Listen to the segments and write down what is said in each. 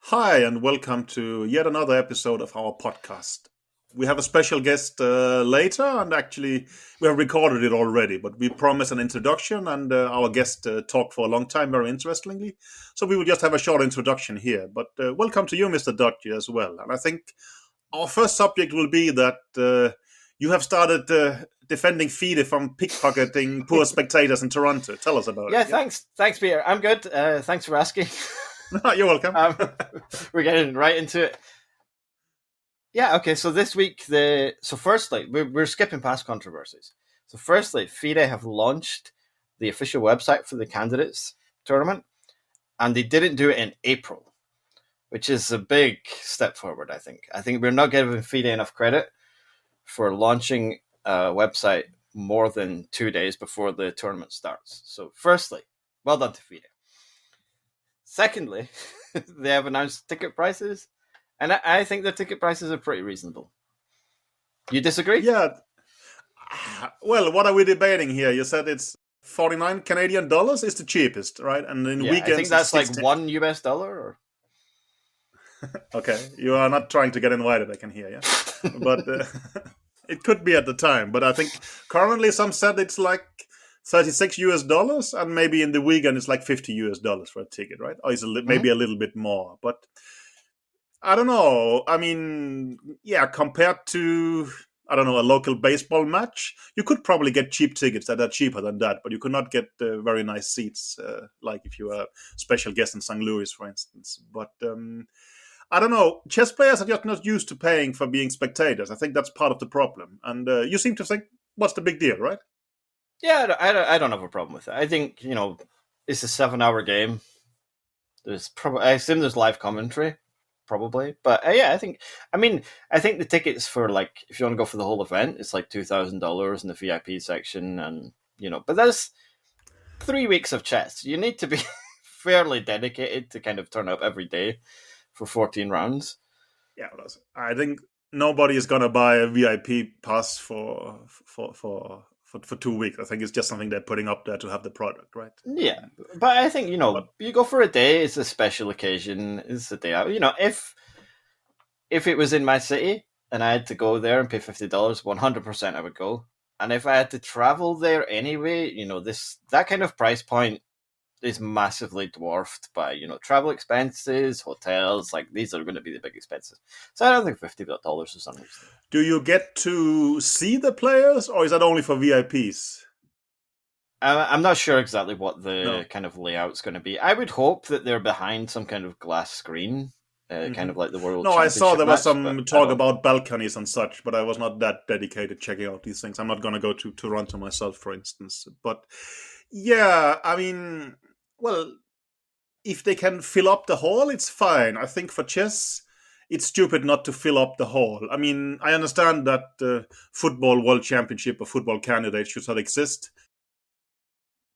Hi, and welcome to yet another episode of our podcast. We have a special guest later, and actually, we have recorded it already, but we promised an introduction, and our guest talked for a long time, very interestingly. So we will just have a short introduction here. But welcome to you, Mr. Dodgy, as well. And I think our first subject will be that you have started defending FIDE from pickpocketing poor spectators in Toronto. Tell us about it. Yeah, thanks, Peter. I'm good. Thanks for asking. You're welcome. We're getting right into it. Yeah, okay. So this week, firstly, we're skipping past controversies. So firstly, FIDE have launched the official website for the candidates tournament, and they didn't do it in April, which is a big step forward. I think we're not giving FIDE enough credit for launching a website more than 2 days before the tournament starts. So firstly, well done to FIDE. Secondly, they have announced ticket prices, and I think the ticket prices are pretty reasonable. You disagree? Yeah. Well, what are we debating here? You said it's 49 Canadian dollars is the cheapest, right? And in weekends, I think that's like $16. $1 or. Okay, you are not trying to get invited, I can hear, yeah. But it could be at the time. But I think currently some said it's like $36, and maybe in the weekend it's like $50 for a ticket, right? Or it's maybe a little bit more. But I don't know. I mean, yeah, compared to, I don't know, a local baseball match, you could probably get cheap tickets that are cheaper than that, but you could not get very nice seats, like if you were a special guest in St. Louis, for instance. But I don't know. Chess players are just not used to paying for being spectators. I think that's part of the problem. And you seem to think, what's the big deal, right? Yeah, I don't have a problem with it. I think, it's a 7-hour game. I assume there's live commentary, probably. But yeah, I think the tickets for, like, if you want to go for the whole event, it's like $2,000 in the VIP section, and but that's 3 weeks of chess. You need to be fairly dedicated to kind of turn up every day for 14 rounds. Yeah, I think nobody is gonna buy a VIP pass for 2 weeks. I think it's just something they're putting up there to have the product, right? Yeah, but I think you go for a day. It's a special occasion. It's a day out. If it was in my city and I had to go there and pay $50, 100% I would go. And if I had to travel there anyway, that kind of price point is massively dwarfed by travel expenses, hotels. Like, these are going to be the big expenses. So I don't think $50 is unreasonable. Do you get to see the players, or is that only for VIPs? I'm not sure exactly what the kind of layout's going to be. I would hope that they're behind some kind of glass screen, kind of like the World Championship. I saw there was some match, talk about balconies and such, but I was not that dedicated checking out these things. I'm not going to go to Toronto myself, for instance. But yeah, I mean, well, if they can fill up the hall, it's fine. I think for chess, it's stupid not to fill up the hall. I mean, I understand that football World Championship or football candidates should not exist.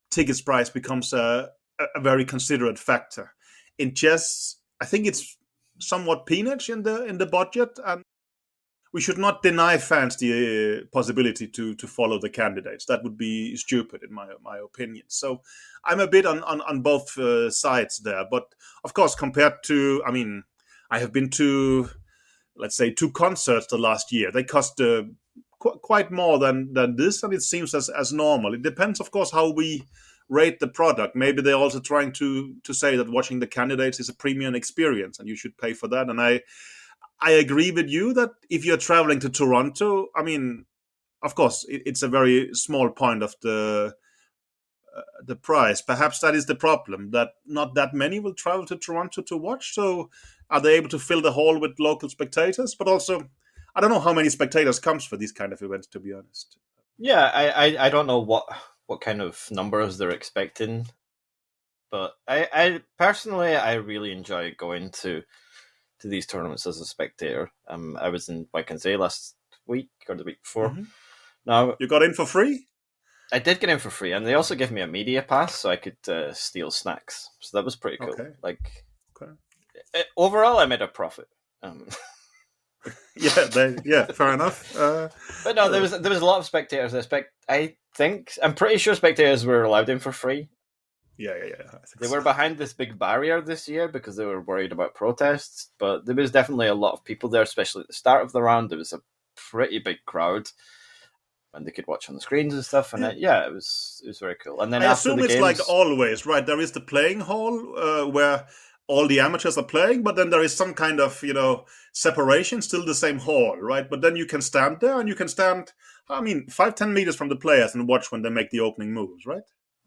Tickets price becomes a very considerate factor. In chess, I think it's somewhat peanuts in the budget, and we should not deny fans the possibility to follow the candidates. That would be stupid, in my opinion. So I'm a bit on both sides there. But of course, compared to, I mean, I have been to, let's say, 2 concerts the last year. They cost quite more than this, and it seems as normal. It depends, of course, how we rate the product. Maybe they're also trying to say that watching the candidates is a premium experience, and you should pay for that. And I agree with you that if you're traveling to Toronto, I mean, of course, it's a very small point of the price. Perhaps that is the problem, that not that many will travel to Toronto to watch. So are they able to fill the hall with local spectators? But also, I don't know how many spectators comes for these kind of events, to be honest. Yeah, I don't know what kind of numbers they're expecting, but I personally, I really enjoy going to these tournaments as a spectator. I was in Waikensay last week or the week before. Mm-hmm. Now, you got in for free? I did get in for free, and they also gave me a media pass so I could steal snacks. So that was pretty cool. Okay. Overall, I made a profit. Yeah, fair enough. But no, there was a lot of spectators. I'm pretty sure spectators were allowed in for free. Yeah. I think They so. were behind this big barrier this year because they were worried about protests, but there was definitely a lot of people there, especially at the start of the round. There was a pretty big crowd, and they could watch on the screens and stuff. And Yeah. it was very cool. And then I after assume the it's like games, always, right? There is the playing hall where all the amateurs are playing, but then there is some kind of separation, still the same hall, right? But then you can stand there, and you can stand, I mean, 5-10 meters from the players and watch when they make the opening moves, right?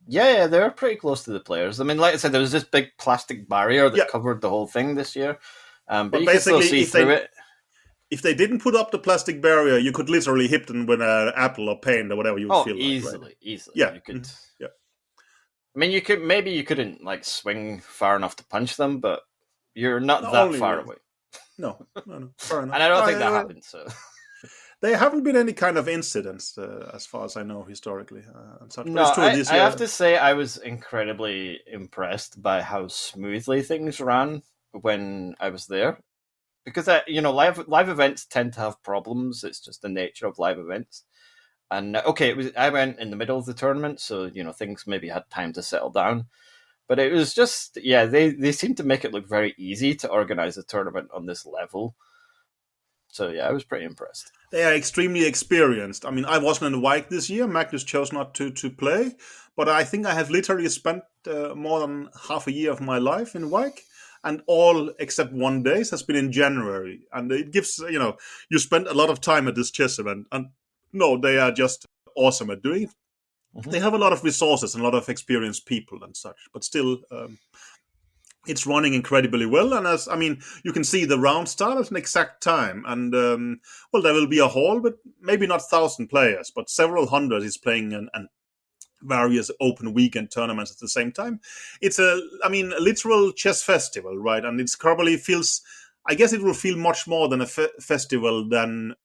yeah, they were pretty close to the players. I mean, like I said, there was this big plastic barrier Yeah, that covered the whole thing this year, but but you could still basically, see through it. if they didn't put up the plastic barrier, you could literally hit them with an apple or paint or whatever you would Oh, feel like, right? easily. Yeah, You could. yeah. I mean, you couldn't like swing far enough to punch them, but you're not Not that only far really. away. No, fair enough. And I don't think that happened. So There haven't been any kind of incidents, as far as I know, historically, and such. But no, it's true this I year. have to say I was incredibly impressed by how smoothly things ran when I was there. Because live events tend to have problems. It's just the nature of live events. And I went in the middle of the tournament, so things maybe had time to settle down. But it was just they seemed to make it look very easy to organize a tournament on this level. So yeah, I was pretty impressed. They are extremely experienced. I mean, I wasn't in Wijk this year. Magnus chose not to play, but I think I have literally spent more than half a year of my life in Wijk, and all except one day has been in January. And it gives you spend a lot of time at this chess event, and no, they are just awesome at doing it. Mm-hmm. They have a lot of resources and a lot of experienced people and such, but still. It's running incredibly well, and you can see the round start at an exact time, and there will be a hall, but maybe not 1,000 players, but several hundred is playing and various open weekend tournaments at the same time. It's a literal chess festival, right? And it's probably feels, I guess, it will feel much more than a festival than,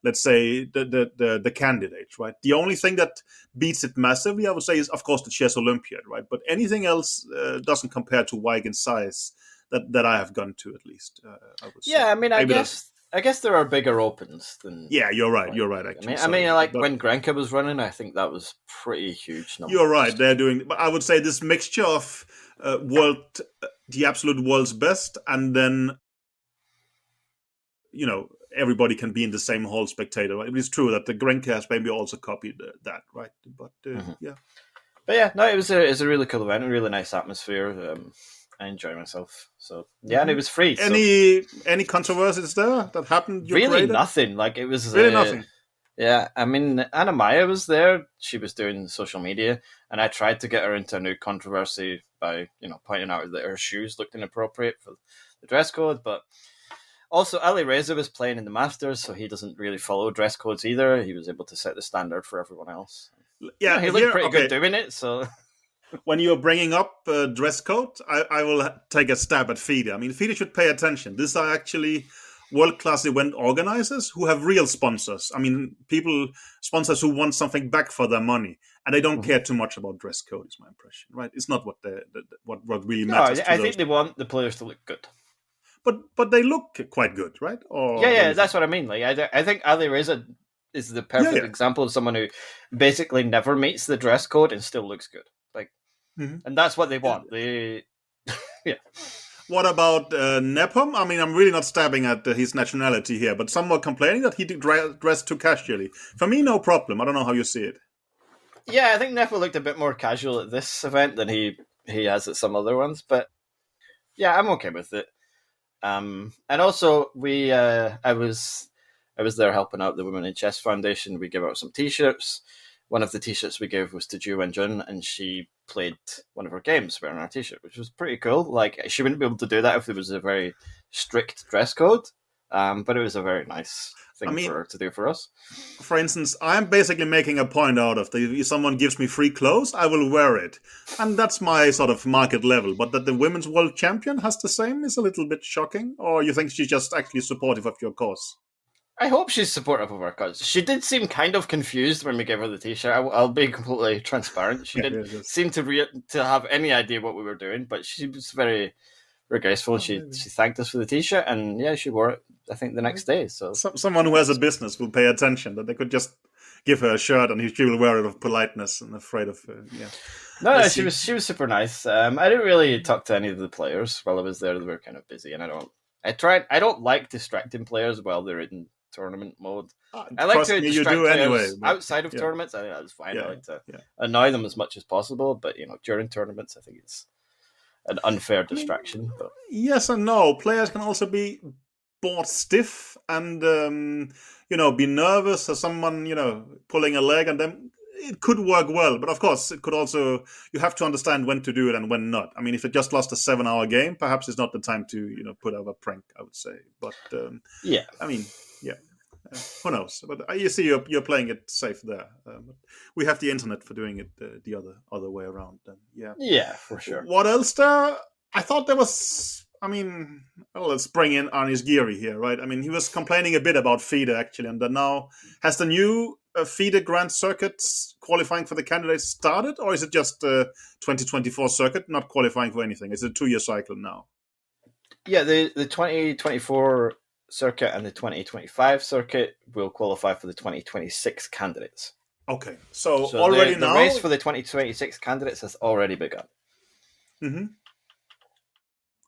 let's say, the candidates, right? The only thing that beats it massively, I would say, is of course the Chess Olympiad, right? But anything else doesn't compare to Wijk in size that I have gone to, at least. I would say. Yeah, I mean, Maybe I guess there are bigger opens than. Yeah, you're right. Wijk. You're right. Actually, I mean, like when Grenke was running, I think that was pretty huge. You're right. They're doing, but I would say this mixture of the absolute world's best, and then everybody can be in the same hall spectator. Right? It is true that the Grenke has maybe also copied that, right? But yeah. But yeah, no, it was a really cool event, a really nice atmosphere. I enjoyed myself. So yeah, and it was free. Any controversies there that happened? Really nothing. Like it was really nothing. Yeah, I mean, Anna Maya was there. She was doing social media, and I tried to get her into a new controversy by pointing out that her shoes looked inappropriate for the dress code, but. Also, Ali Reza was playing in the Masters, so he doesn't really follow dress codes either. He was able to set the standard for everyone else. Yeah, he looked pretty good doing it. So, when you're bringing up dress code, I will take a stab at FIDE. I mean, FIDE should pay attention. These are actually world-class event organizers who have real sponsors. I mean, sponsors who want something back for their money, and they don't care too much about dress code. Is my impression, right? It's not what really matters. I think they want the players to look good. But they look quite good, right? Or yeah, that's what I mean. Like I think Ali Reza is the perfect example of someone who basically never meets the dress code and still looks good. Like, and that's what they want. They, yeah. What about Nepo? I mean, I'm really not stabbing at his nationality here, but some were complaining that he dressed too casually. For me, no problem. I don't know how you see it. Yeah, I think Nepo looked a bit more casual at this event than he has at some other ones, but yeah, I'm okay with it. And also I was there helping out the Women in Chess Foundation. We gave out some T-shirts. One of the T-shirts we gave was to Ju Wenjun, and she played one of her games wearing our T-shirt, which was pretty cool. Like, she wouldn't be able to do that if there was a very strict dress code, but it was a very nice thing for her to do for us. For instance, I'm basically making a point out of if someone gives me free clothes, I will wear it. And that's my sort of market level. But that the women's world champion has the same is a little bit shocking. Or you think she's just actually supportive of your cause? I hope she's supportive of our cause. She did seem kind of confused when we gave her the T-shirt. I'll be completely transparent. She didn't seem to have any idea what we were doing, but she was very graceful. She thanked us for the T-shirt, and yeah, she wore it, I think, the next day. So someone who has a business will pay attention, that they could just give her a shirt and she will wear it of politeness and afraid of No, Let's she see. was super nice. I didn't really talk to any of the players while I was there. They were kind of busy, and I don't like distracting players while they're in tournament mode. I like Trust to me, you distract do anyway. players But outside of yeah, tournaments. I think that's fine. I yeah, like to yeah. annoy them as much as possible, but during tournaments, I think it's an unfair I mean, distraction. But yes and no. Players can also be bored stiff and be nervous as someone pulling a leg, and then it could work well. But of course, it could also you have to understand when to do it and when not. I mean, if it just lost a 7-hour game, perhaps it's not the time to put out a prank. I would say, but yeah, I mean, yeah. Who knows? But you see, you're playing it safe there. But we have the internet for doing it the other way around. Then, yeah. yeah, for sure. What else there? I thought there was. I mean, well, let's bring in Arnis Geary here, right? I mean, he was complaining a bit about FIDE actually, and then now has the new FIDE Grand Circuits qualifying for the candidates started, or is it just 2024 circuit not qualifying for anything? It's a 2-year cycle now. Yeah, the 2024 circuit and the 2025 circuit will qualify for the 2026 candidates. Okay, so So already the now race for the 2026 candidates has already begun. Mm-hmm.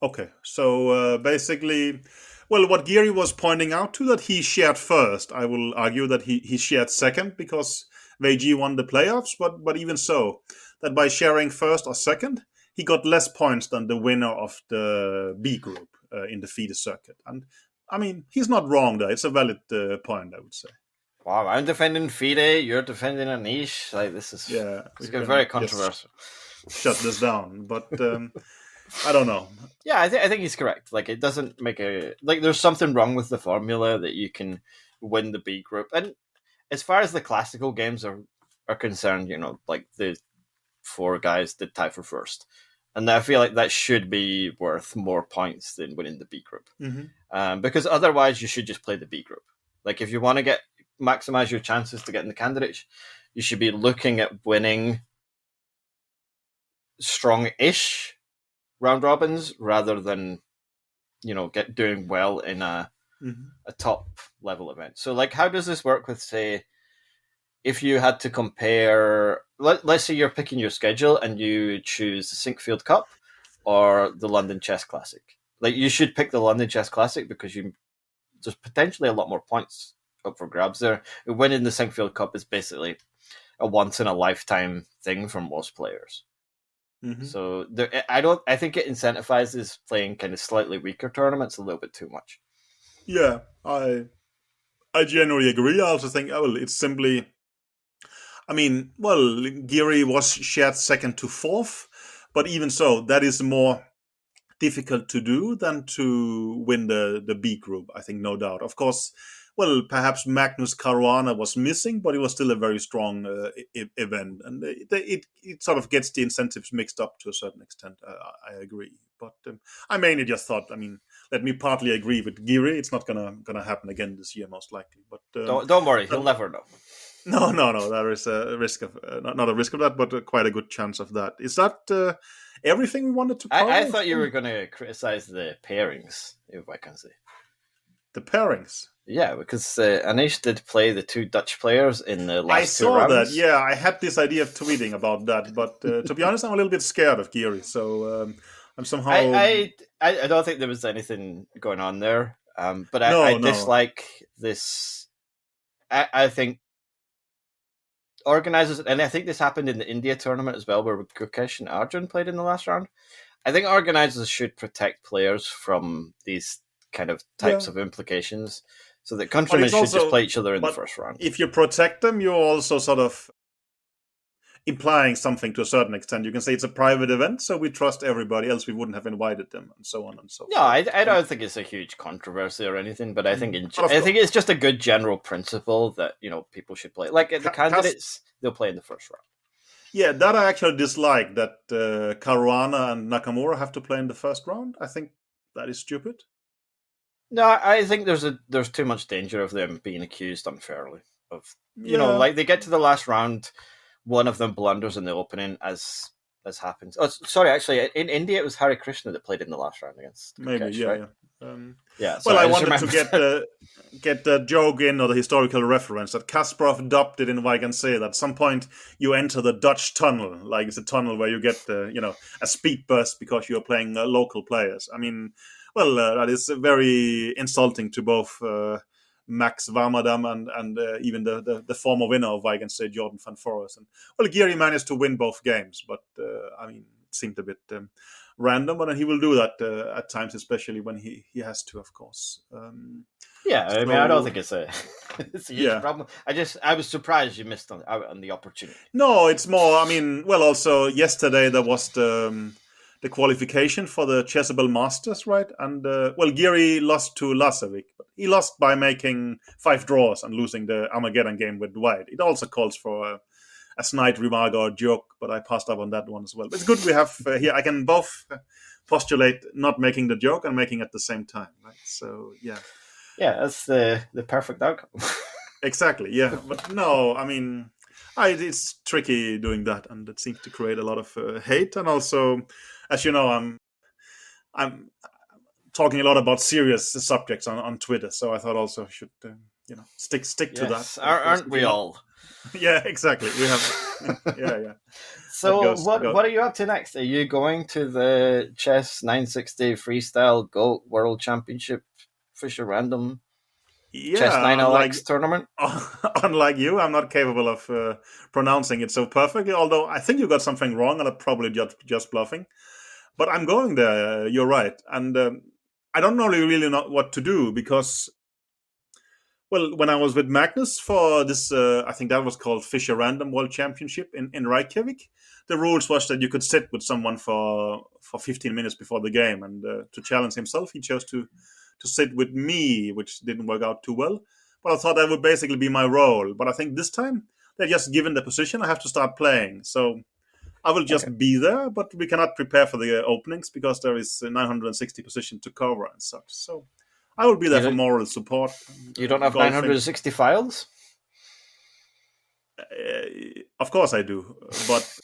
Okay, so basically, well, what Geary was pointing out to that he shared first, I will argue that he shared second because VG won the playoffs, but even so, that by sharing first or second, he got less points than the winner of the B group in the FIDE circuit. And I mean, he's not wrong there. It's a valid point, I would say. Wow, I'm defending FIDE, you're defending Anish. Like this is it's very controversial. Shut this down, but I don't know. Yeah, I think he's correct. Like it doesn't make there's something wrong with the formula that you can win the B group. And as far as the classical games are concerned, like the 4 guys did tie for first. And I feel like that should be worth more points than winning the B group. Mm-hmm. Because otherwise you should just play the B group. Like if you want to maximize your chances to get in the candidates, you should be looking at winning strong-ish round robins rather than doing well in a top level event. So like how does this work with, say, if you had to compare, let's say you're picking your schedule and you choose the Sinkfield Cup or the London Chess Classic. Like you should pick the London Chess Classic because there's potentially a lot more points up for grabs there. Winning the Sinkfield Cup is basically a once in a lifetime thing for most players. Mm-hmm. So I think it incentivizes playing kind of slightly weaker tournaments a little bit too much. Yeah, I generally agree. I also think, well, it's simply, I mean, well, Geary was shared second to fourth, but even so, that is more difficult to do than to win the B group, I think, no doubt. Of course, well, perhaps Magnus Caruana was missing, but it was still a very strong event. And it sort of gets the incentives mixed up to a certain extent. I agree. But I mainly just thought, I mean, let me partly agree with Geary. It's not gonna happen again this year, most likely. But don't worry, he'll never know. No. There is a risk of not a risk of that, but quite a good chance of that. Is that everything we wanted to cover? I thought you were going to criticize the pairings, if I can say. The pairings? Yeah, because Anish did play the 2 Dutch players in the last 2 rounds. I saw that, yeah. I had this idea of tweeting about that, but to be honest, I'm a little bit scared of Geary, so I'm somehow... I don't think there was anything going on there, but I dislike this. I think organizers, and I think this happened in the India tournament as well, where Gukesh and Arjun played in the last round. I think organizers should protect players from these kind of types of implications, so that countrymen should just play each other in the first round. If you protect them, you're also sort of implying something to a certain extent. You can say it's a private event, so we trust everybody, else we wouldn't have invited them, and so on and so forth. No, I don't think it's a huge controversy or anything, but I think I think it's just a good general principle that people should play. Like the candidates, they'll play in the first round. Yeah, that I actually dislike, that Caruana and Nakamura have to play in the first round. I think that is stupid. No, I think there's too much danger of them being accused unfairly. Of like they get to the last round, one of them blunders in the opening, as happens. Oh, sorry, actually, in India it was Hari Krishna that played in the last round against maybe, Gukesh, right? Yeah, Well, sorry, I I just wanted to remembered. get the joke in, or the historical reference that Kasparov adopted in Weigensee. That at some point you enter the Dutch tunnel, like it's a tunnel where you get a speed burst because you're playing local players. I mean, well, that is very insulting to both Max Warmerdam and even the former winner of Weigensee, Jordan van Forest. And well, Geary managed to win both games, but I mean, it seemed a bit. Random, but he will do that at times, especially when he has to, of course. Yeah, I mean, I don't So think it's a it's a huge yeah, problem. I was surprised you missed out on the opportunity. no, it's more. I mean, well, also yesterday there was the qualification for the Chessable Masters, right? And well, Geary lost to Lasevic, but he lost by making 5 draws and losing the Armageddon game with White. It also calls for a snide remark or a joke, but I passed up on that one as well. But it's good we have here. I can both postulate not making the joke and making it at the same time, right? So yeah, Yeah, that's the perfect outcome. exactly. Yeah, but no, I mean, it's tricky doing that, and it seems to create a lot of hate. And also, as you know, I'm talking a lot about serious subjects on Twitter, so I thought also I should stick to that. Yes, But of course, aren't if we you're not, all? yeah, exactly. We have, yeah. That So goes. what are you up to next? Are you going to the Chess 960 Freestyle Goat World Championship Fisher Random Chess Yeah, 9LX tournament? unlike you, I'm not capable of pronouncing it so perfectly. Although I think you got something wrong, and I'm probably just bluffing. But I'm going there. You're right, and I don't really know what to do because, well, when I was with Magnus for this, I think that was called Fisher Random World Championship in Reykjavik. The rules was that you could sit with someone for 15 minutes before the game, and to challenge himself, he chose to sit with me, which didn't work out too well. But I thought that would basically be my role. But I think this time they're just given the position. I have to start playing, so I will Okay. just be there. But we cannot prepare for the openings because there is 960 position to cover and such. So I will be there You for don't moral support and you don't have golfing. 960 files? Of course I do, but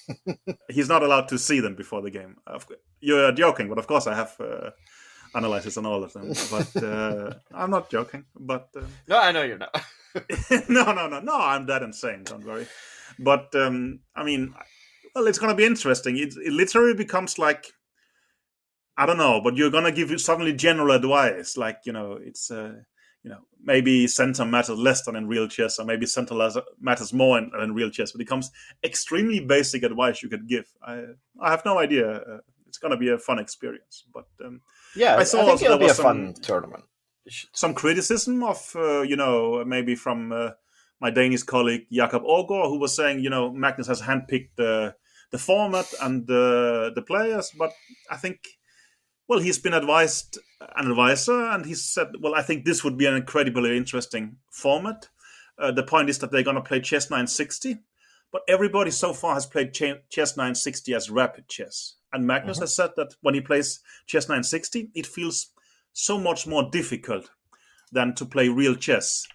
he's not allowed to see them before the game. You're joking, but of course I have analysis on all of them. But I'm not joking. But No, I know you're not. no, I'm that insane. Don't worry. But I mean, well, it's gonna be interesting. It literally becomes like, I don't know, but you're gonna give you suddenly general advice, like it's maybe center matters less than in real chess, or maybe center matters more in real chess. But it becomes extremely basic advice you could give. I have no idea. It's gonna be a fun experience, but Yeah, I saw I think also it'll there be was a fun tournament. some criticism of maybe from my Danish colleague Jakob Aagaard, who was saying Magnus has handpicked the format and the players, but I think, well, he's been advised an advisor, and he said, well, I think this would be an incredibly interesting format. The point is that they're going to play chess 960, but everybody so far has played chess 960 as rapid chess. And Magnus Mhm. has said that when he plays chess 960, it feels so much more difficult than to play real chess,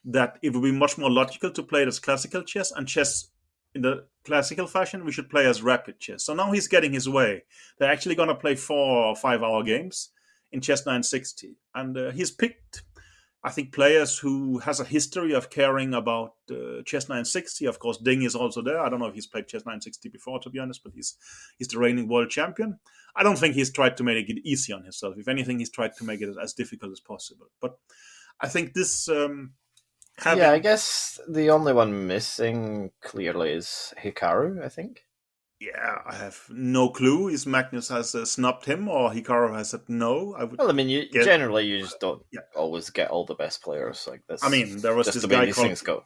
that it would be much more logical to play it as classical chess, and chess in the classical fashion we should play as rapid chess. So now he's getting his way. They're actually going to play 4 or 5 hour games in chess 960, and he's picked, I think, players who has a history of caring about chess 960. Of course, Ding is also there. I don't know if he's played chess 960 before, to be honest, but he's the reigning world champion. I don't think he's tried to make it easy on himself. If anything, he's tried to make it as difficult as possible. But I think this Yeah, I having, guess the only one missing clearly is Hikaru, I think. yeah, I have no clue. Is Magnus has snubbed him, or Hikaru has said no? I would Well, I mean, you get, generally you just don't yeah. always get all the best players. Like I that's mean, there was just this the way guy these called things go.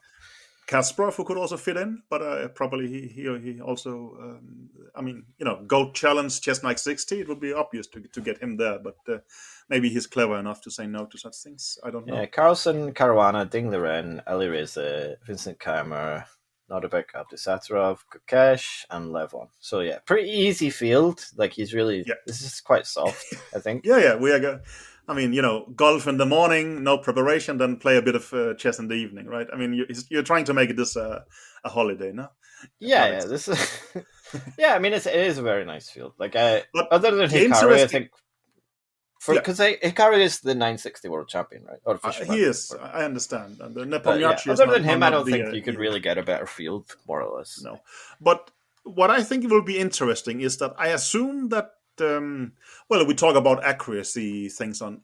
Kasparov who could also fit in, but probably he also, I mean, go challenge chess 960. It would be obvious to get him there, but maybe he's clever enough to say no to such things. I don't Yeah, know. Carlsen, Caruana, Ding Liren, Eli Reza, Vincent Keimer, Nordebek, Abdusattorov, Kukesh, and Levon. So yeah, pretty easy field. Like he's really, Yeah, this is quite soft, I think. yeah. We are. I mean, golf in the morning, no preparation, then play a bit of chess in the evening, right? I mean, you're trying to make this a holiday, no? Yeah, Not yeah. exactly. This is, yeah. I mean, it is a very nice field. Like But other than the Hikaru, I interesting, think. Because Hikaru is the 960 world champion, right? Or he is. I understand. And Nepomniachtchi is other not, than him, not I don't the, think you could really get a better field, more or less. No, but what I think will be interesting is that I assume that we talk about accuracy things on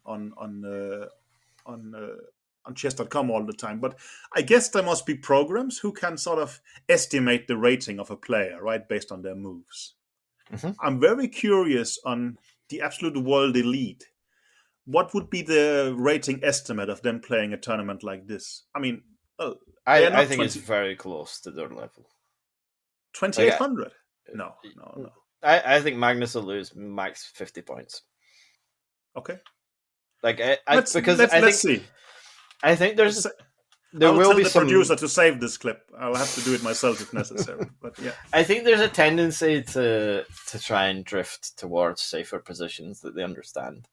chess.com all the time, but I guess there must be programs who can sort of estimate the rating of a player, right, based on their moves. Mm-hmm. I'm very curious on the absolute world elite. What would be the rating estimate of them playing a tournament like this? I mean, I think it's very close to their level. 2,800? No. I think Magnus will lose max 50 points. Okay. Let's see. I think there I'll will tell be the producer to save this clip. I'll have to do it myself if necessary. But yeah, I think there's a tendency to try and drift towards safer positions that they understand.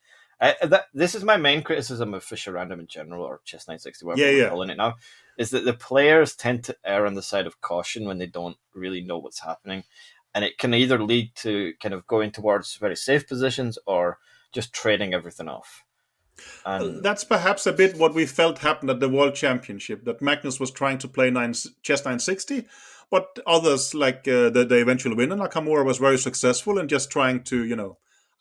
This is my main criticism of Fischer Random in general, or Chess 960, whatever we're calling it now, is that the players tend to err on the side of caution when they don't really know what's happening, and it can either lead to kind of going towards very safe positions or just trading everything off. That's perhaps a bit what we felt happened at the World Championship, that Magnus was trying to play Chess 960, but others, like the eventual winner, Nakamura, was very successful in just trying to,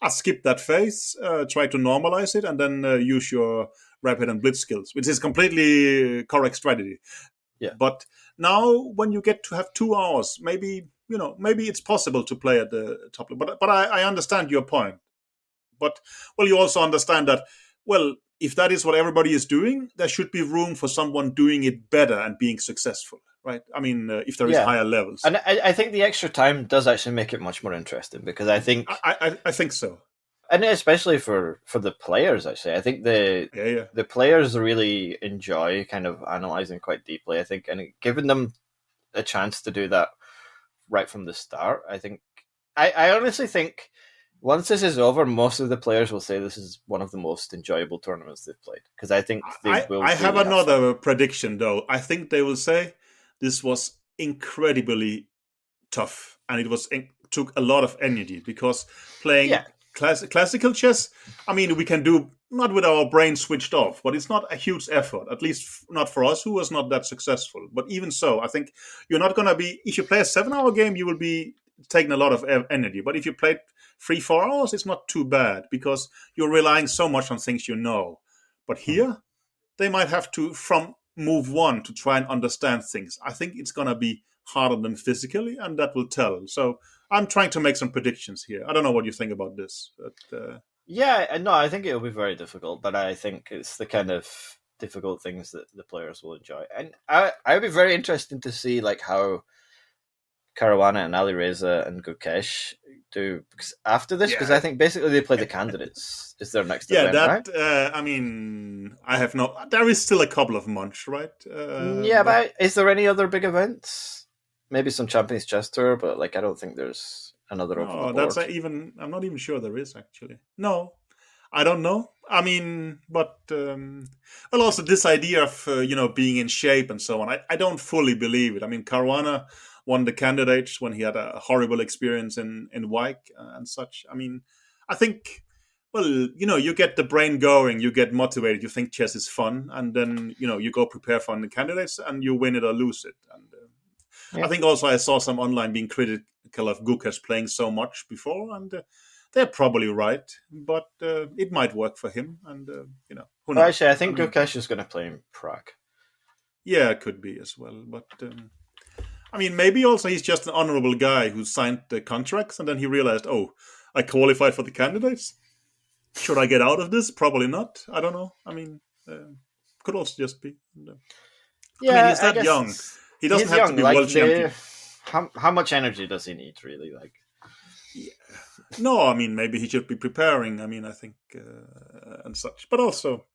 skip that phase, try to normalize it, and then use your rapid and blitz skills, which is completely correct strategy. Yeah. But now, when you get to have 2 hours, maybe it's possible to play at the top level. But I understand your point. But you also understand that, if that is what everybody is doing, there should be room for someone doing it better and being successful, right? I mean, if there is higher levels. And I think the extra time does actually make it much more interesting, because I think... I think so. And especially for the players, actually. I think the players really enjoy kind of analysing quite deeply, I think, and giving them a chance to do that right from the start. I think... I honestly think... Once this is over, most of the players will say this is one of the most enjoyable tournaments they've played, because I think they will. I have another prediction, though. I think they will say this was incredibly tough, and it took a lot of energy, because playing classical chess, I mean, we can do not with our brain switched off, but it's not a huge effort, at least not for us, who was not that successful. But even so, I think you're not going to be, if you play a 7-hour game, you will be taking a lot of energy. But if you played 3-4 hours, it's not too bad, because you're relying so much on things you know. But here, they might have to, from move 1, to try and understand things. I think it's going to be harder than physically, and that will tell. So I'm trying to make some predictions here. I don't know what you think about this. But, I think it'll be very difficult, but I think it's the kind of difficult things that the players will enjoy. And I'd be very interested to see like how Caruana and Ali Reza and Gukesh do after this, because I think basically they play the candidates. Is their next event, right? I mean, there is still a couple of months, right? But is there any other big events? Maybe some Champions Chess Tour, but like I don't think there's another over the board. I'm not even sure there is, actually. No, I don't know. I mean, but also this idea of being in shape and so on. I don't fully believe it. I mean, Caruana won the candidates when he had a horrible experience in Wijk and such. I mean, I think, you get the brain going, you get motivated, you think chess is fun, and then, you go prepare for the candidates and you win it or lose it. And I think also I saw some online being critical of Gukesh playing so much before, and they're probably right, but it might work for him, and, who knows? Actually, I think Gukesh is going to play in Prague. Yeah, it could be as well, but... I mean, maybe also he's just an honorable guy who signed the contracts, and then he realized, I qualified for the candidates. Should I get out of this? Probably not. I don't know. I mean, could also just be. I mean, he's that young. He doesn't have to be world champion. How much energy does he need, really? Like, no, I mean, maybe he should be preparing. I mean, I think and such, but also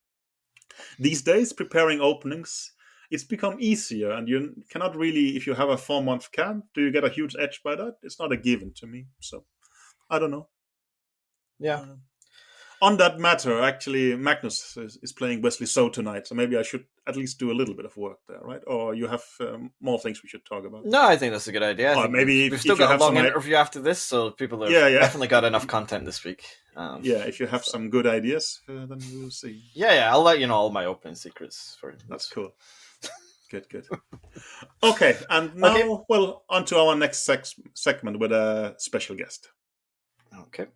these days preparing openings. It's become easier, and you cannot really, if you have a 4-month camp, do you get a huge edge by that? It's not a given to me, so I don't know. Yeah. On that matter, actually, Magnus is playing Wesley So tonight, so maybe I should at least do a little bit of work there, right? Or you have more things we should talk about? No, I think that's a good idea. I Or think maybe we've still if you got a have long some, interview after this, so people have yeah, definitely got enough content this week. Yeah, if you have some good ideas, then we'll see. Yeah, I'll let you know all my open secrets for That's this. cool. Good. Okay, and now, well, on to our next segment with a special guest. Okay.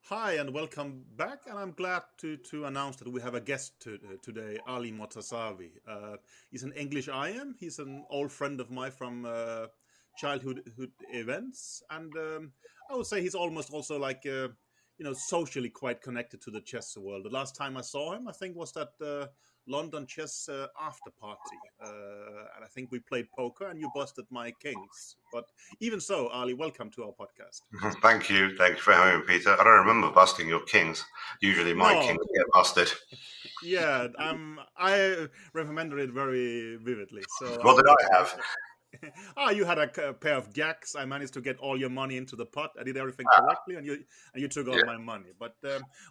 Hi, and welcome back. And I'm glad to announce that we have a guest today, Ali Mortazavi. He's an English IM. He's an old friend of mine from childhood events, and I would say he's almost also like socially quite connected to the chess world. The last time I saw him, I think, was that London chess after party, and I think we played poker, and you busted my kings. But even so, Ali, welcome to our podcast. Thank you for having me, Peter. I don't remember busting your kings. Usually my kings get busted. Yeah, I remember it very vividly. So what did I have? You had a pair of jacks. I managed to get all your money into the pot. I did everything correctly, and you took all my money. But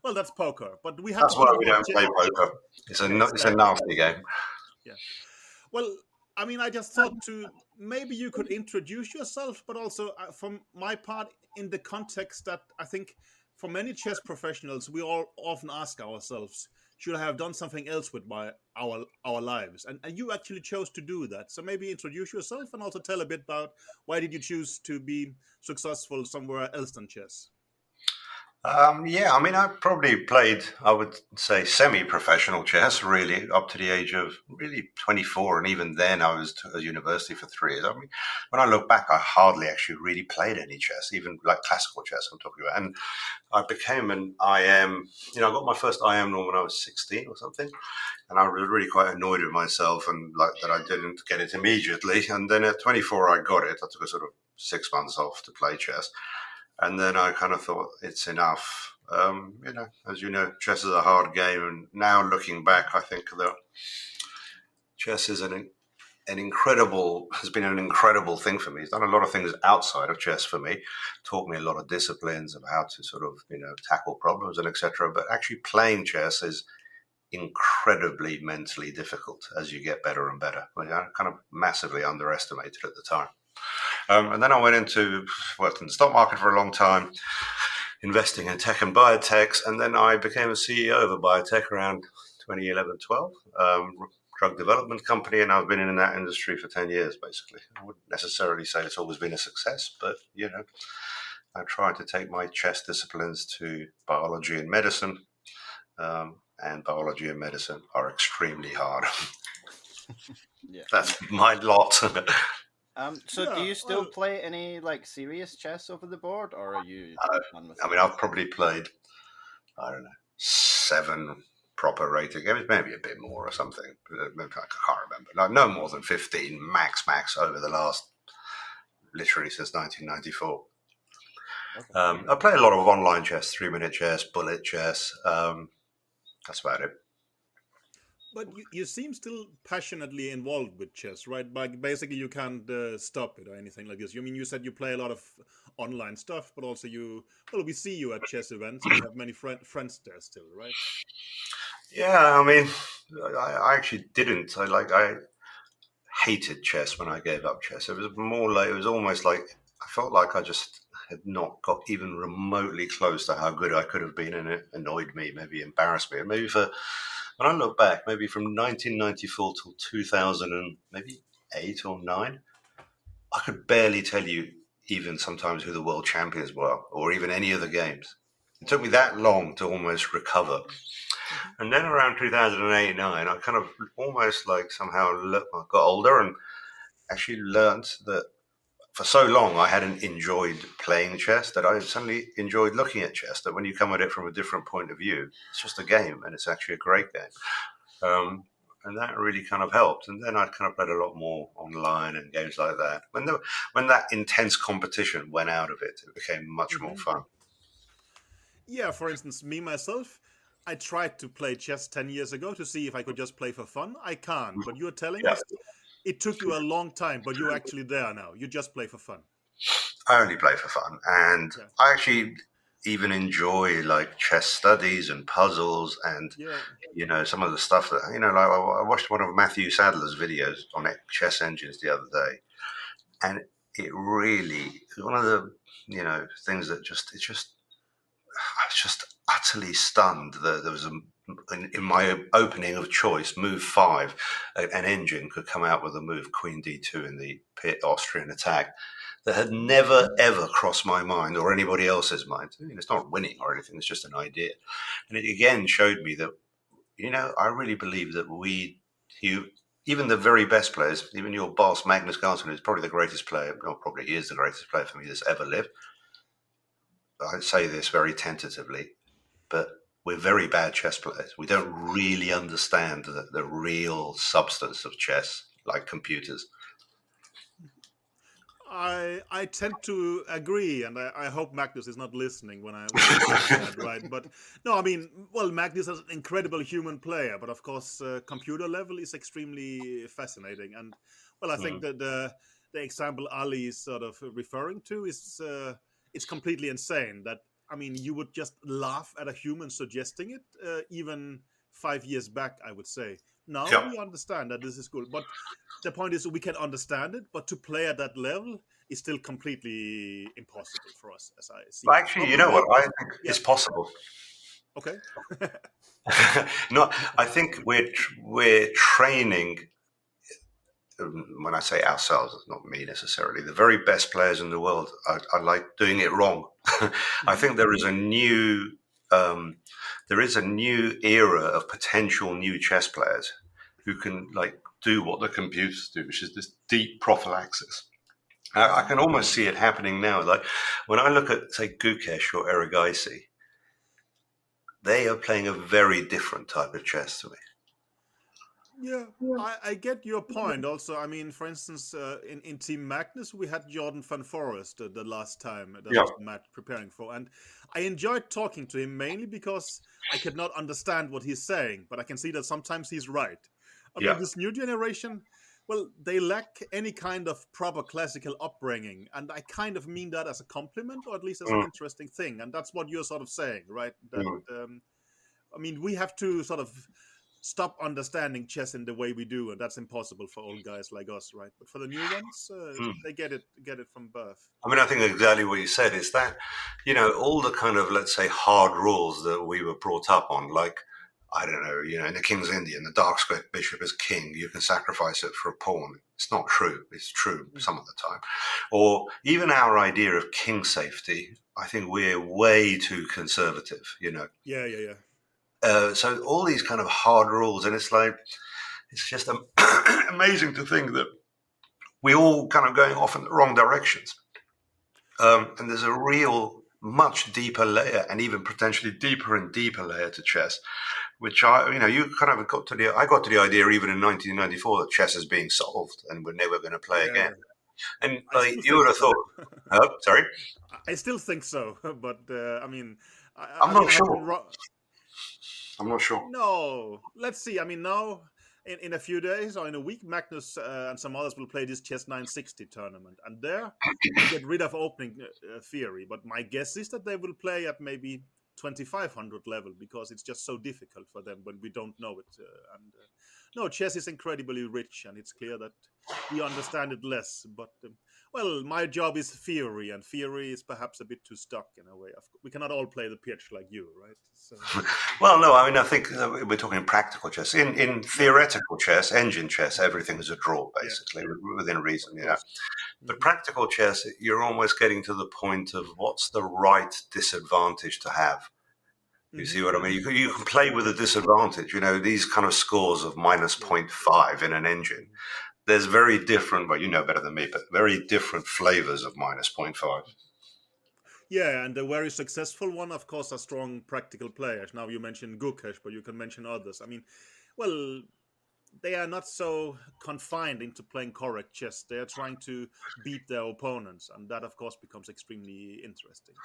well, that's poker. But we have. That's why we don't play poker. It's a nasty game. Yeah. Well, I mean, I just thought to maybe you could introduce yourself, but also from my part, in the context that I think for many chess professionals, we all often ask ourselves, should I have done something else with our lives? And you actually chose to do that. So maybe introduce yourself and also tell a bit about why did you choose to be successful somewhere else than chess? Yeah, I mean, I probably played, I would say, semi-professional chess, really, up to the age of really 24. And even then, I was at university for 3 years. I mean, when I look back, I hardly actually really played any chess, even like classical chess I'm talking about. And I became an IM, I got my first IM when I was 16 or something. And I was really quite annoyed with myself and like that I didn't get it immediately. And then at 24, I got it. I took a sort of 6 months off to play chess. And then I kind of thought it's enough. As you know, chess is a hard game. And now looking back, I think that chess is has been an incredible thing for me. It's done a lot of things outside of chess for me, taught me a lot of disciplines of how to sort of, tackle problems and etc. But actually playing chess is incredibly mentally difficult as you get better and better. I kind of massively underestimated at the time. And then I worked in the stock market for a long time, investing in tech and biotechs. And then I became a CEO of a biotech around 2011-12, drug development company. And I've been in that industry for 10 years, basically. I wouldn't necessarily say it's always been a success, but, I tried to take my chess disciplines to biology and medicine. And biology and medicine are extremely hard. Yeah. That's my lot. So do you still play any like serious chess over the board, or are you done with it? I've probably played, I don't know, 7 proper rated games, maybe a bit more or something. I can't remember. No more than 15 max over the last, literally since 1994. Okay. I play a lot of online chess, 3-minute chess, bullet chess. That's about it. But you seem still passionately involved with chess, right? But basically, you can't stop it or anything like this. I mean, you said you play a lot of online stuff, but also we see you at chess events, and you have many friends there still, right? Yeah, I mean, I actually didn't. I hated chess when I gave up chess. It was almost like I felt like I just had not got even remotely close to how good I could have been, and it annoyed me, maybe embarrassed me, and maybe when I look back, maybe from 1994 till 2000 and maybe 8 or 9, I could barely tell you even sometimes who the world champions were or even any of the games. It took me that long to almost recover. And then around 2008-9, I kind of almost like somehow got older and actually learned that for so long I hadn't enjoyed playing chess that I suddenly enjoyed looking at chess, that when you come at it from a different point of view, it's just a game and it's actually a great game. And that really kind of helped. And then I kind of played a lot more online and games like that. When that intense competition went out of it, it became much more fun. Yeah, for instance, me myself, I tried to play chess 10 years ago to see if I could just play for fun. I can't. But you're telling Yeah, us it took you a long time, but you're actually there now. You just play for fun. I only play for fun, and Yeah. I actually even enjoy like chess studies and puzzles, and Yeah. some of the stuff that like I watched one of Matthew Sadler's videos on chess engines the other day, and it really is one of the things that I was just utterly stunned that there was in my opening of choice, move 5, an engine could come out with a move Queen D2 in the Austrian attack that had never ever crossed my mind or anybody else's mind. It's not winning or anything; it's just an idea, and it again showed me that I really believe that even the very best players, even your boss Magnus Carlsen, who's probably the greatest player, well, probably he is the greatest player for me that's ever lived. I say this very tentatively, but we're very bad chess players. We don't really understand the real substance of chess, like computers. I tend to agree, and I hope Magnus is not listening when I say that, right? But no, I mean, well, Magnus is an incredible human player, but of course, computer level is extremely fascinating. And well, I think Mm. that the example Ali is sort of referring to is it's completely insane. That I mean, you would just laugh at a human suggesting it, even 5 years back, I would say. Now Yeah. we understand that this is good, but the point is we can understand it, but to play at that level is still completely impossible for us, as I see Well, it. actually, you know Probably, what? I think yeah. it's possible. Okay. No, I think we're training. When I say ourselves, it's not me necessarily. The very best players in the world are like doing it wrong. I Hmm. think um, there is a new era of potential new chess players who can like do what the computers do, which is this deep prophylaxis. I Hmm. can almost see it happening now. Like when I look at, say, Gukesh or Erigaisi, they are playing a very different type of chess to me. Yeah, I get your point. Also, I mean, for instance, in Team Magnus, we had Jordan van Forest the last time. That Yeah. was the match preparing for, and I enjoyed talking to him mainly because I could not understand what he's saying, but I can see that sometimes he's right. I mean, Yeah. this new generation, well, they lack any kind of proper classical upbringing, and I kind of mean that as a compliment, or at least as an Mm, interesting thing. And that's what you're sort of saying, right? That mm. I mean, we have to sort of stop understanding chess in the way we do, and that's impossible for old guys like us, right? But for the new ones, Mm. they get it from birth. I mean, I think exactly what you said is that, all the kind of, let's say, hard rules that we were brought up on, like, I don't know, in the King's Indian, the dark square bishop is king, you can sacrifice it for a pawn. It's not true. It's true Mm. some of the time. Or even our idea of king safety, I think we're way too conservative. Yeah, yeah, yeah. So all these kind of hard rules, and it's like, it's just amazing to think that we all kind of going off in the wrong directions. And there's a real, much deeper layer, and even potentially deeper and deeper layer to chess, which you kind of I got to the idea even in 1994 that chess is being solved and we're never going to play again. Yeah, And I still you think would have so. thought, oh, sorry, I still think so, but I mean, I'm I not mean, I've been sure. wrong. I'm not sure. No, let's see. I mean, now in a few days or in a week, Magnus and some others will play this Chess 960 tournament, and there we get rid of opening theory. But my guess is that they will play at maybe 2500 level because it's just so difficult for them when we don't know it. No, chess is incredibly rich, and it's clear that we understand it less. But well, my job is theory, and theory is perhaps a bit too stuck in a way. We cannot all play the pitch like you, right? So Well, no, I mean, I think we're talking practical chess. In yeah, theoretical chess, engine chess, everything is a draw, yeah, basically, within reason. of course. But Hmm. practical chess, you're almost getting to the point of what's the right disadvantage to have. You Hmm. see what I mean? You That's can play true. with a disadvantage. These kind of scores of minus Yeah. zero point 0.5 in an engine. There's very different, well, you know better than me, but very different flavors of minus zero point 0.5. Yeah, and the very successful one, of course, are strong practical players. Now you mentioned Gukesh, but you can mention others. I mean, well, they are not so confined into playing correct chess. They are trying to beat their opponents, and that, of course, becomes extremely interesting.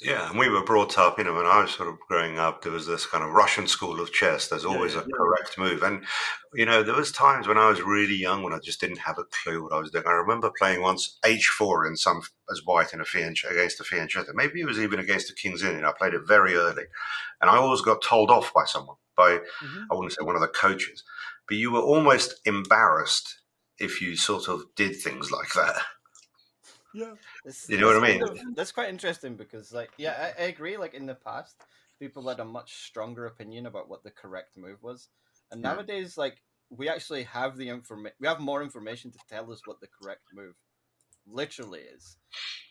Yeah, and we were brought up, when I was sort of growing up, there was this kind of Russian school of chess. There's Yeah, always yeah, a correct move. And, there was times when I was really young when I just didn't have a clue what I was doing. I remember playing once H4 in some as white in a against a fianchetto. Maybe it was even against a King's Indian. I played it very early. And I always got told off by someone, hmm I wouldn't say one of the coaches, but you were almost embarrassed if you sort of did things like that. yeah, This You know this what I kind mean? of that's quite interesting because I agree. Like in the past, people had a much stronger opinion about what the correct move was, and Yeah. nowadays, like we actually have we have more information to tell us what the correct move literally is.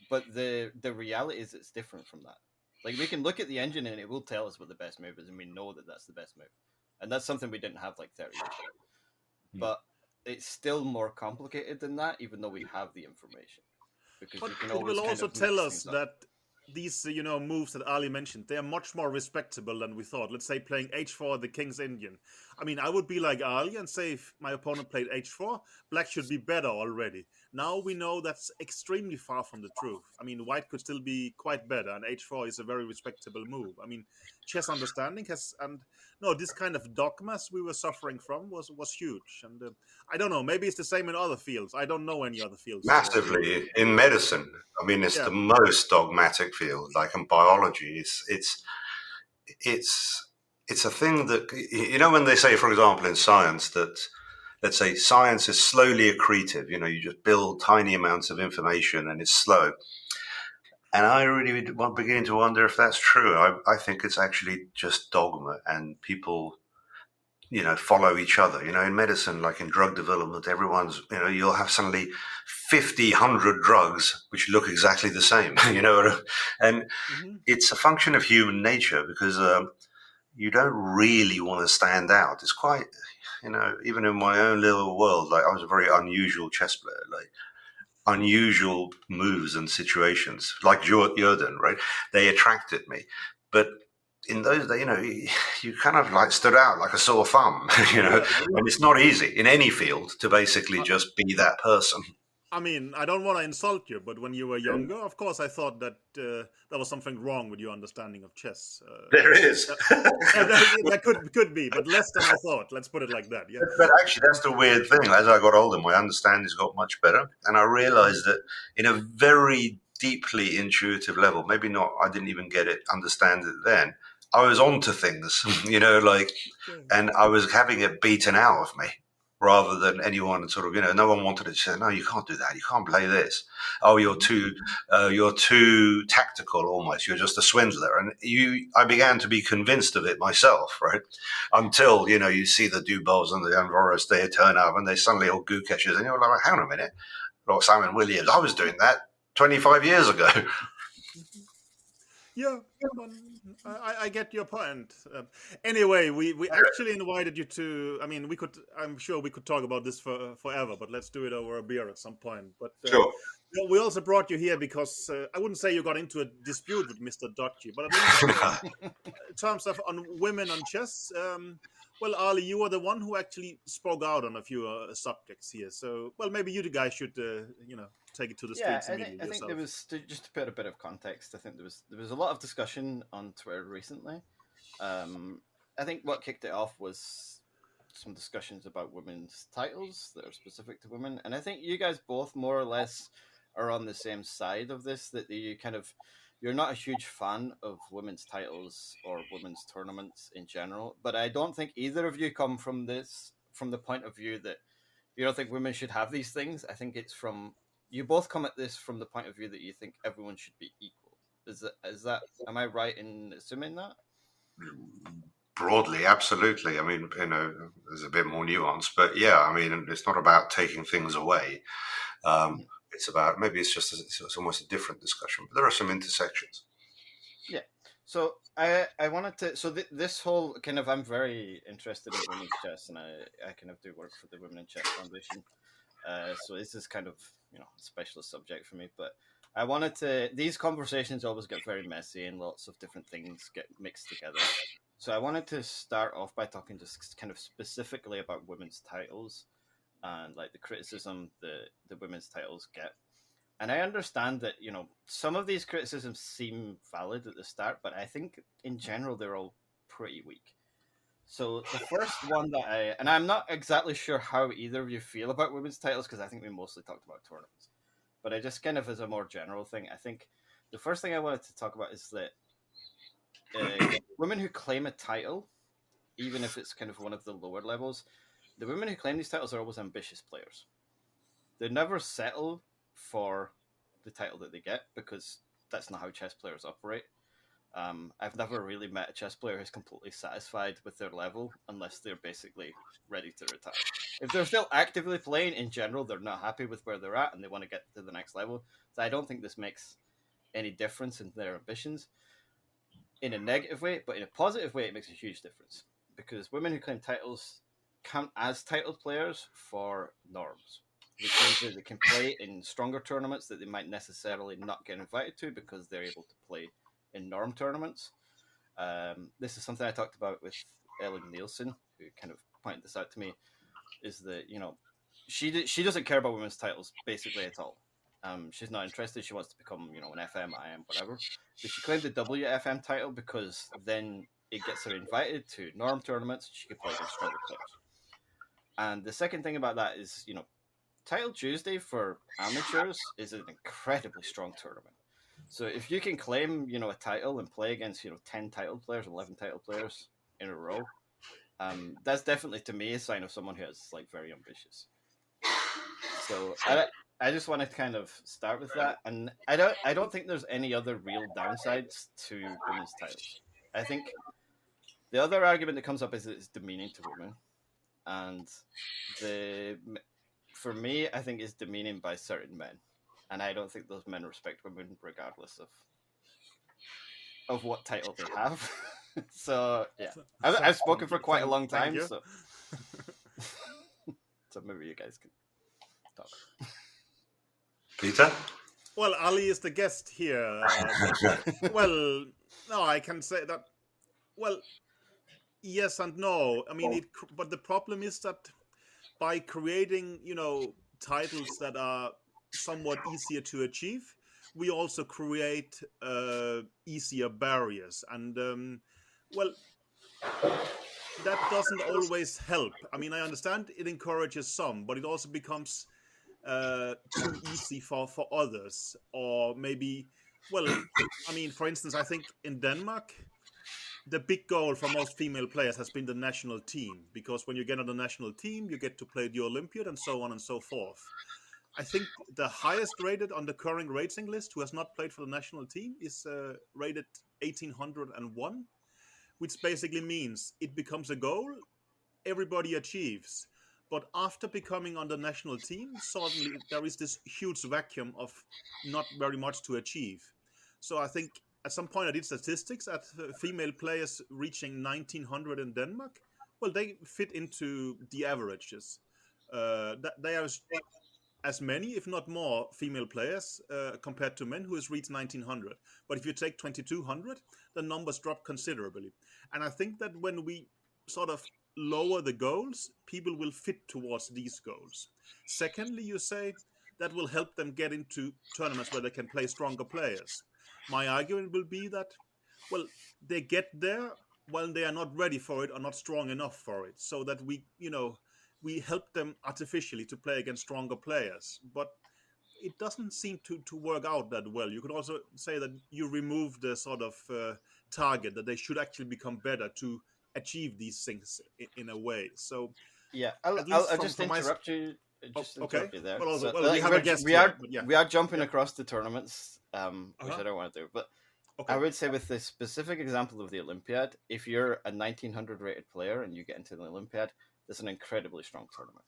But the reality is it's different from that. Like we can look at the engine and it will tell us what the best move is, and we know that that's the best move, and that's something we didn't have like 30 years ago. But it's still more complicated than that, even though we have the information because but you can it will always kind also of tell mix us things up. that these moves that Ali mentioned, they are much more respectable than we thought. Let's say playing h4 the King's Indian. I mean, I would be like Ali and say if my opponent played h4, black should be better already. Now we know that's extremely far from the truth. I mean, white could still be quite better, and h4 is a very respectable move. I mean, chess understanding has, and no, this kind of dogmas we were suffering from was huge. And I don't know, maybe it's the same in other fields. I don't know any other fields. Massively in medicine. I mean, it's Yeah. the most dogmatic field. Like in biology, it's it's a thing that when they say, for example, in science that let's say science is slowly accretive. You just build tiny amounts of information and it's slow. And I really beginning to wonder if that's true. I think it's actually just dogma, and people follow each other. In medicine, like in drug development, you'll have suddenly 50, 100 drugs which look exactly the same, and hmm it's a function of human nature because you don't really want to stand out. It's quite, even in my own little world, like I was a very unusual chess player, like unusual moves and situations, like Jordan, right? They attracted me. But in those days, you kind of like stood out like a sore thumb, Yeah, and it's not easy in any field to basically I, just be that person. I mean, I don't want to insult you, but when you were younger, of course, I thought that there was something wrong with your understanding of chess. There is. That could be, but less than I thought. Let's put it like that. Yeah. But actually, that's the weird thing. As I got older, my understanding's got much better. And I realized that in a very deeply intuitive level, maybe not, I didn't even get it, understand it then. I was onto things, Okay. and I was having it beaten out of me rather than anyone sort of, no one wanted to say, no, you can't do that. You can't play this. Oh, Mhm. you're too tactical almost. You're just a swindler. And I began to be convinced of it myself, right? Until, you see the Dubos and the Anvoros, they turn up and they suddenly all goo catchers. And you're like, hang on a minute. Like Simon Williams, I was doing that 25 years ago. Mhm. Yeah, but I get your point. Anyway, we actually invited you to. I mean, we could. I'm sure we could talk about this for forever, but let's do it over a beer at some point. But Sure. we also brought you here because I wouldn't say you got into a dispute with Mr. Dodgy, but at least in terms of on women on chess. Well, Ali, you were the one who actually spoke out on a few subjects here. So, well, maybe you the guy should, take it to the Yeah, streets I immediately think there yourself. was just to put a bit of context. I think there was a lot of discussion on Twitter recently. Um, I think what kicked it off was some discussions about women's titles that are specific to women, and I think you guys both more or less are on the same side of this. That you're not a huge fan of women's titles or women's tournaments in general, but I don't think either of you come from the point of view that you don't think women should have these things. I think it's from you both come at this from the point of view that you think everyone should be equal. Is that am I right in assuming that? Broadly, absolutely. I mean, there's a bit more nuance, but yeah, I mean, it's not about taking things away. Mhm. It's about maybe it's almost a different discussion, but there are some intersections. Yeah. So I wanted to this whole kind of I'm very interested in women's chess and I kind of do work for the Women in Chess Foundation. So this is kind of a specialist subject for me, but I wanted to. These conversations always get very messy and lots of different things get mixed together. So I wanted to start off by talking just kind of specifically about women's titles and like the criticism the women's titles get. And I understand that, some of these criticisms seem valid at the start, but I think in general they're all pretty weak. So the first one and I'm not exactly sure how either of you feel about women's titles, because I think we mostly talked about tournaments. But I just kind of, as a more general thing, I think the first thing I wanted to talk about is that women who claim a title, even if it's kind of one of the lower levels, the women who claim these titles are always ambitious players. They never settle for the title that they get, because that's not how chess players operate. I've never really met a chess player who's completely satisfied with their level unless they're basically ready to retire. If they're still actively playing, in general, they're not happy with where they're at and they want to get to the next level. So I don't think this makes any difference in their ambitions in a negative way, but in a positive way, it makes a huge difference, because women who claim titles count as title players for norms, which means that they can play in stronger tournaments that they might necessarily not get invited to because they're able to play in norm tournaments. This is something I talked about with Ellen Nielsen, who kind of pointed this out to me, is that, she doesn't care about women's titles basically at all. She's not interested. She wants to become, an FM, IM, whatever. But she claimed the WFM title because then it gets her invited to norm tournaments. She can play against stronger players. And the second thing about that is, Title Tuesday for amateurs is an incredibly strong tournament. So if you can claim, a title and play against, 10 title players, 11 title players in a row, that's definitely, to me, a sign of someone who is, very ambitious. So I just wanted to kind of start with that, and I don't think there's any other real downsides to women's titles. I think the other argument that comes up is that it's demeaning to women, and for me, I think it's demeaning by certain men, and I don't think those men respect women regardless of what title they have. So yeah, I've spoken for quite a long time, so so maybe you guys can talk. Peter? Well, Ali is the guest here. Well, no, I can say that. Well, yes and no. I mean, but the problem is that by creating, titles that are somewhat easier to achieve, we also create easier barriers. And, well, that doesn't always help. I mean, I understand it encourages some, but it also becomes too easy for others. Or maybe, well, I mean, for instance, I think in Denmark, the big goal for most female players has been the national team, because when you get on the national team, you get to play the Olympiad and so on and so forth. I think the highest rated on the current rating list who has not played for the national team is rated 1801, which basically means it becomes a goal everybody achieves. But after becoming on the national team, suddenly there is this huge vacuum of not very much to achieve. So I think at some point I did statistics at female players reaching 1900 in Denmark. Well, they fit into the averages. They are as many, if not more, female players compared to men who has reached 1900. But if you take 2200, the numbers drop considerably. And I think that when we sort of lower the goals, people will fit towards these goals. Secondly, you say that will help them get into tournaments where they can play stronger players. My argument will be that, well, they get there when they are not ready for it or not strong enough for it, so that we help them artificially to play against stronger players. But it doesn't seem to work out that well. You could also say that you remove the sort of target, that they should actually become better to achieve these things in a way. So yeah, at least I'll just interrupt you. Okay. You there. Well, also, So, we have a guest here, but yeah. We are jumping across the tournaments, which Uh-huh. I don't want to do. But Okay. I would say with the specific example of the Olympiad, if you're a 1900 rated player and you get into the Olympiad, that's an incredibly strong tournament.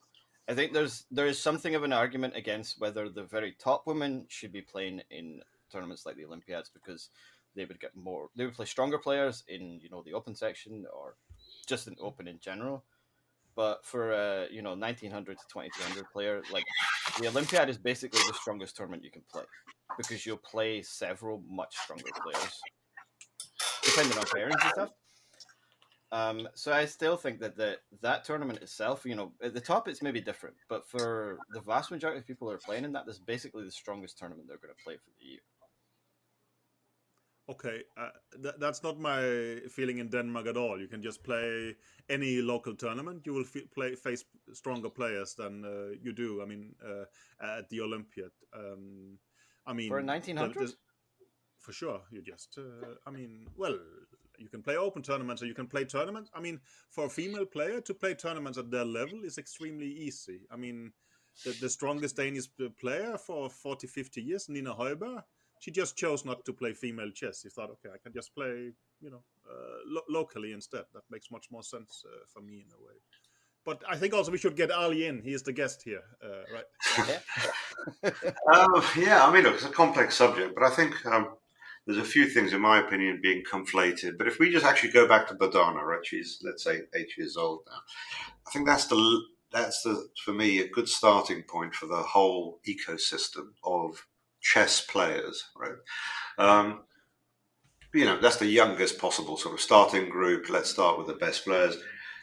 I think there is something of an argument against whether the very top women should be playing in tournaments like the Olympiads, because they would play stronger players in the open section or just in open in general. But for a 1900 to 2200 player, like, the Olympiad is basically the strongest tournament you can play, because you'll play several much stronger players, depending on pairings and stuff. So I still think that that tournament itself, at the top it's maybe different, but for the vast majority of people who are playing in that, this is basically the strongest tournament they're going to play for the year. Okay, that's not my feeling in Denmark at all. You can just play any local tournament. You will face stronger players than you do. I mean, at the Olympiad. I For a mean, 1900? for sure. You just, I mean, well, you can play open tournaments or you can play tournaments. I mean, for a female player to play tournaments at their level is extremely easy. I mean, the strongest Danish player for 40, 50 years, Nina Højberg, she just chose not to play female chess. She thought, okay, I can just play, locally instead. That makes much more sense for me in a way. But I think also we should get Ali in. He is the guest here, right? Yeah, I mean, look, it's a complex subject, but I think there's a few things, in my opinion, being conflated. But if we just actually go back to Badana, right? She's, let's say, 8 years old now. I think that's the for me a good starting point for the whole ecosystem of chess players, right? That's the youngest possible sort of starting group. Let's start with the best players.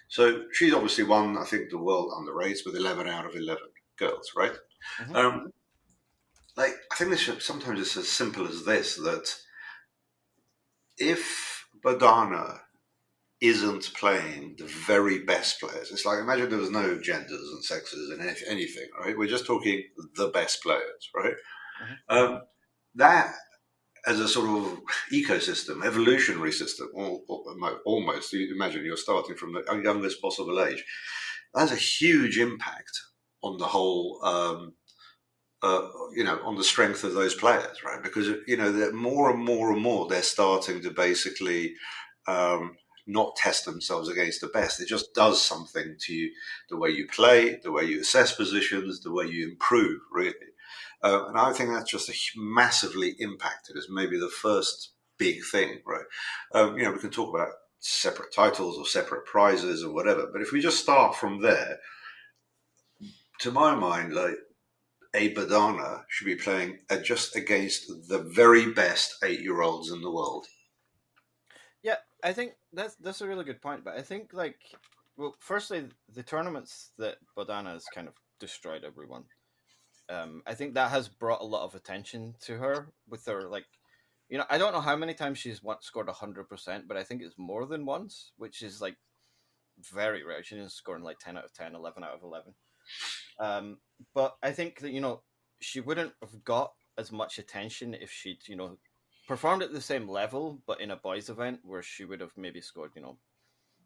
So she's obviously won, I think, the world underrates with 11 out of 11 girls, right? Mm-hmm. I think sometimes it's as simple as this, that if Badana isn't playing the very best players, it's like, imagine there was no genders and sexes and anything, right? We're just talking the best players, right? Mm-hmm. That, as a sort of ecosystem, evolutionary system, almost, you imagine you're starting from the youngest possible age, that has a huge impact on the whole, on the strength of those players, right? Because, they're more and more and more, they're starting to basically not test themselves against the best. It just does something to you, the way you play, the way you assess positions, the way you improve, really. And I think that's just massively impacted as maybe the first big thing, right? We can talk about separate titles or separate prizes or whatever, but if we just start from there, to my mind, like, a Badana should be playing just against the very best 8-year-olds in the world. Yeah, I think that's a really good point. But I think, well, firstly, the tournaments that Bodana has kind of destroyed everyone. I think that has brought a lot of attention to her with her, I don't know how many times she's scored 100%, but I think it's more than once, which is very rare. She didn't score 10 out of 10, 11 out of 11. But I think that, she wouldn't have got as much attention if she'd, performed at the same level, but in a boys' event where she would have maybe scored,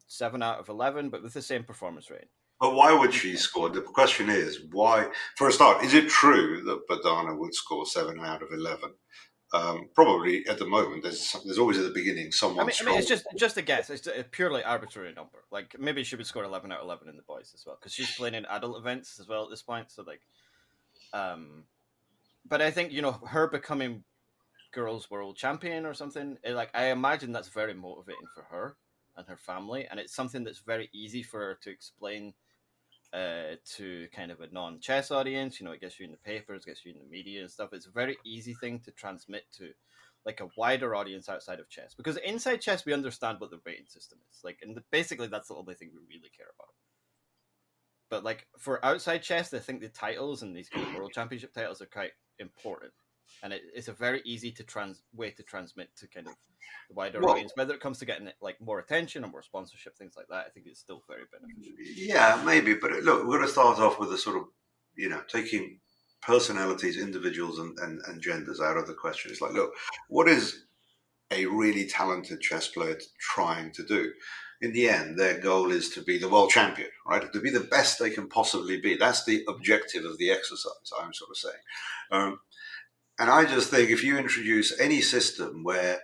7 out of 11, but with the same performance rating. But why would she score? The question is, why? For a start, is it true that Badana would score 7 out of 11? Probably at the moment. There's always at the beginning someone. I mean, it's just a guess. It's a purely arbitrary number. Maybe she would score 11 out of 11 in the boys as well, because she's playing in adult events as well at this point. So but I think her becoming girls world champion or something. I imagine that's very motivating for her and her family, and it's something that's very easy for her to explain to kind of a non-chess audience. It gets you in the papers, gets you in the media and stuff. It's a very easy thing to transmit to a wider audience outside of chess, because inside chess we understand what the rating system is and basically that's the only thing we really care about. But for outside chess, I think the titles and these kind of world championship titles are quite important, and it's a very easy way to transmit to kind of the wider audience, whether it comes to getting more attention or more sponsorship, things like that. I think it's still very beneficial. Yeah, maybe, but look, we're going to start off with a sort of, taking personalities, individuals, and genders out of the question. It's look, what is a really talented chess player trying to do? In the end, their goal is to be the world champion, right? To be the best they can possibly be. That's the objective of the exercise, I'm sort of saying. And I just think if you introduce any system where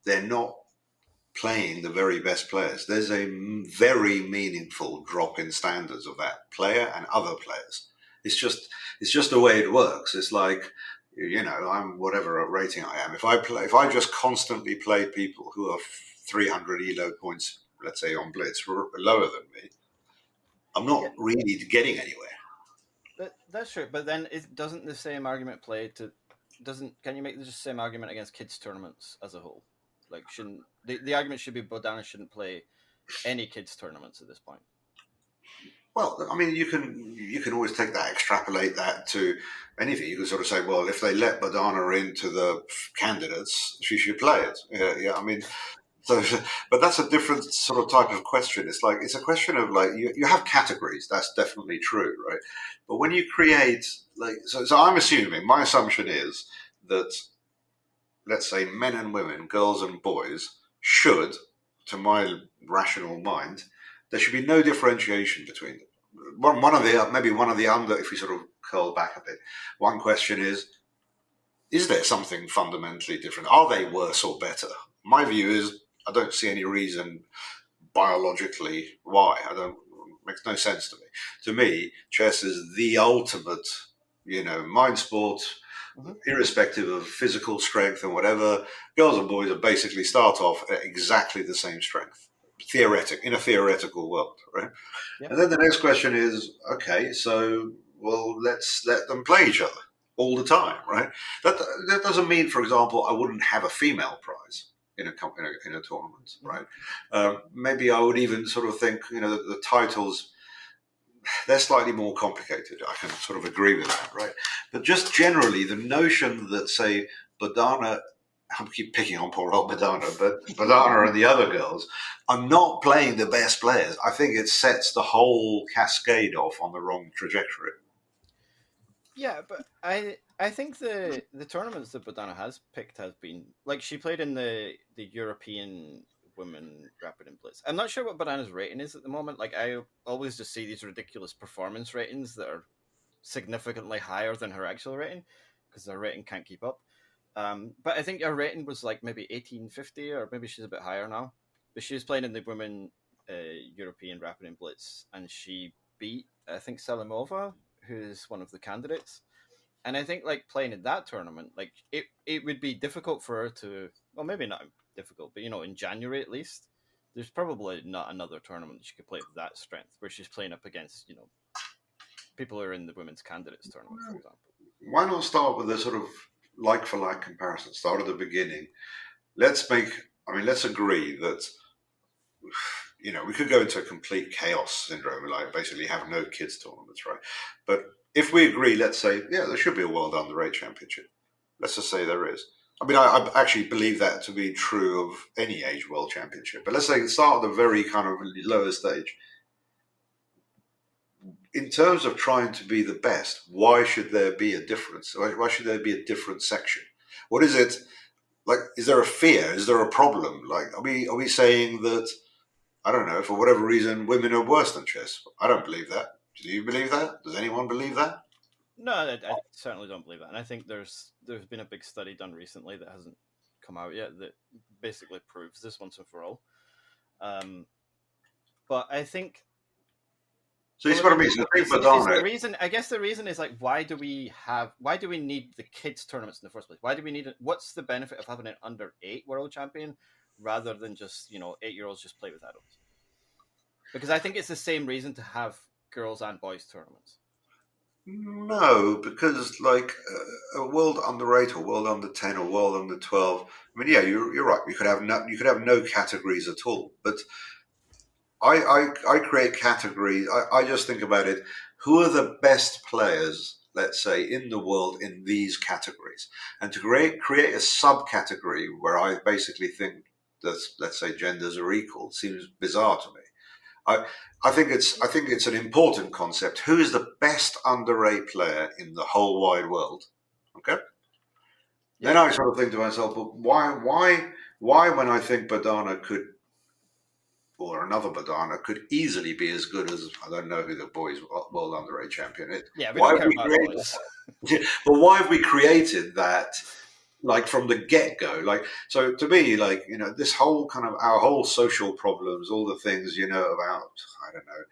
they're not playing the very best players, there's a very meaningful drop in standards of that player and other players. It's just the way it works. It's like, I'm whatever rating I am. If I just constantly play people who are 300 elo points, let's say on Blitz, lower than me, I'm not really getting anywhere. That's true, but then doesn't the same argument play to? Can you make the same argument against kids tournaments as a whole? Like, shouldn't the argument should be Bodana shouldn't play any kids tournaments at this point? Well, I mean, you can always take that, extrapolate that to anything. You can sort of say, well, if they let Badana into the candidates, she should play it. Yeah. I mean, so, but that's a different sort of type of question. It's a question of like you have categories. That's definitely true, right? But when you create so I'm assuming my assumption is that, let's say, men and women, girls and boys should, to my rational mind, there should be no differentiation between them. One of the under, if we sort of curl back a bit, one question is there something fundamentally different? Are they worse or better? My view is I don't see any reason biologically why. It makes no sense to me. To me, chess is the ultimate, mind sport, irrespective of physical strength and whatever. Girls and boys are basically start off at exactly the same strength, in a theoretical world, right? Yeah. And then the next question is, okay, so let's let them play each other all the time, right? That doesn't mean, for example, I wouldn't have a female prize in a tournament, right? Maybe I would even sort of think, the titles, they're slightly more complicated. I can sort of agree with that, right? But just generally, the notion that, say, Badana, I keep picking on poor old Badana, but Badana and the other girls are not playing the best players. I think it sets the whole cascade off on the wrong trajectory. Yeah, but I think the tournaments that Badana has picked has been like she played in the European Women Rapid and Blitz. I'm not sure what Badana's rating is at the moment. Like I always just see these ridiculous performance ratings that are significantly higher than her actual rating because her rating can't keep up. But I think her rating was like maybe 1850 or maybe she's a bit higher now. But she was playing in the Women European Rapid and Blitz and she beat I think Selimova, who's one of the candidates. And I think like playing in that tournament, like it would be difficult for her to, well, maybe not difficult, but in January at least, there's probably not another tournament that she could play with that strength where she's playing up against, people who are in the women's candidates tournament, for example. Why not start with a sort of like for like comparison? Start at the beginning. Let's agree that, we could go into a complete chaos syndrome, like basically have no kids tournaments, right? But if we agree, let's say, yeah, there should be a world underage championship. Let's just say there is. I mean, I actually believe that to be true of any age world championship. But let's say start at the very kind of lower stage. In terms of trying to be the best, why should there be a difference? Why should there be a different section? What is it? Like, is there a fear? Is there a problem? Like, are we saying that, I don't know, for whatever reason, women are worse than chess? I don't believe that. Do you believe that? Does anyone believe that? No, I certainly don't believe that. And I think there's been a big study done recently that hasn't come out yet that basically proves this once and for all. But I think. So it's what I mean. I guess the reason is like, why do we need the kids tournaments in the first place? Why do we need it? What's the benefit of having an under 8 world champion rather than just 8-year-olds just play with adults? Because I think it's the same reason to have girls and boys tournaments. No, because like a world under 8 or world under 10 or world under 12. I mean, yeah, you're right. You could have no categories at all. But I create categories. I just think about it. Who are the best players, let's say, in the world in these categories? And to create a subcategory where I basically think that, let's say, genders are equal seems bizarre to me. I think it's an important concept. Who is the best under 8 player in the whole wide world? Okay. Yeah. Then I sort of think to myself, but why when I think Badana could, or another Badana could easily be as good as, I don't know who the boys world under 8 champion is. Yeah, we don't care about boys. But why have we created that? Like from the get-go, like, so to me, like, this whole kind of our whole social problems, all the things, about, I don't know,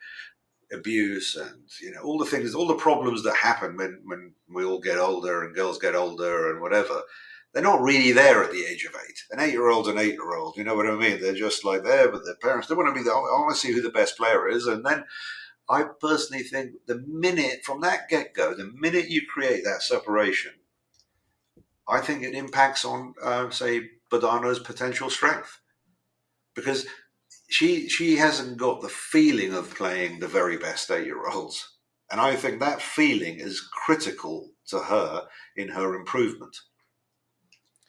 abuse and, all the things, all the problems that happen when we all get older and girls get older and whatever, they're not really there at the age of 8. An 8-year-old's an 8-year-old, you know what I mean? They're just like there, but their parents, they want to be there. I want to see who the best player is. And then I personally think from that get-go, the minute you create that separation, I think it impacts on, say, Badana's potential strength, because she hasn't got the feeling of playing the very best 8-year-olds, and I think that feeling is critical to her in her improvement,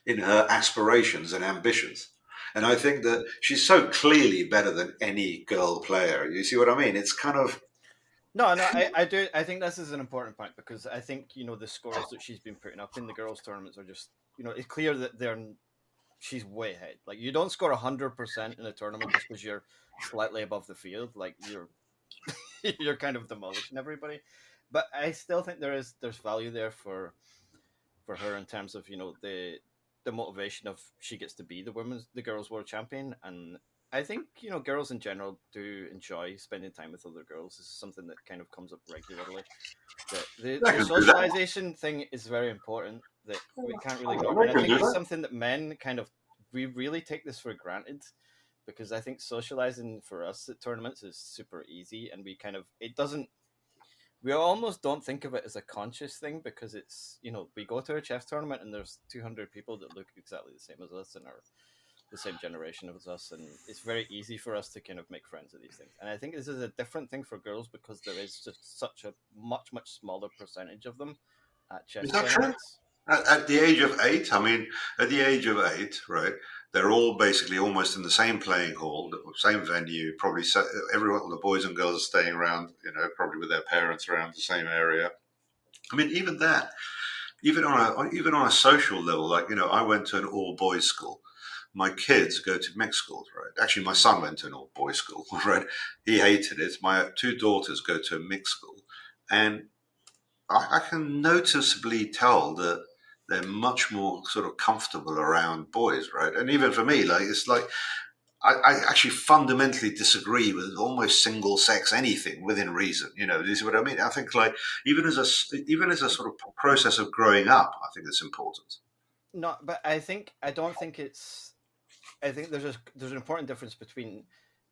in her aspirations and ambitions. And I think that she's so clearly better than any girl player. You see what I mean? It's kind of No, I do. I think this is an important point because I think the scores that she's been putting up in the girls' tournaments are just it's clear that she's way ahead. Like you don't score 100% in a tournament just because you're slightly above the field. Like you're kind of demolishing everybody. But I still think there's value there for her in terms of the motivation of she gets to be the girls world champion. And I think girls in general do enjoy spending time with other girls. This is something that kind of comes up regularly. I The can do that. socialization thing is very important that we can't really ignore, I and I can think do it's that. something that men kind of we really take this for granted because I think socializing for us at tournaments is super easy, and it doesn't. We almost don't think of it as a conscious thing because it's we go to a chess tournament and there's 200 people that look exactly the same as us and are the same generation as us, and it's very easy for us to kind of make friends with these things. And I think this is a different thing for girls because there is just such a much smaller percentage of them at Is chess that true? tournaments. At the age of 8, I mean, at the age of 8, right? They're all basically almost in the same playing hall, the same venue. Probably everyone, the boys and girls, are staying around. Probably with their parents around the same area. I mean, even that, even on a social level, like I went to an all boys school. My kids go to mixed schools, right? Actually, my son went to an all boys school, right? He hated it. My two daughters go to a mixed school, and I can noticeably tell that they're much more sort of comfortable around boys, right? And even for me, like it's like I actually fundamentally disagree with almost single sex anything within reason. This is what I mean. I think like even as a sort of process of growing up, I think it's important. No, but I don't think it's. I think there's an important difference between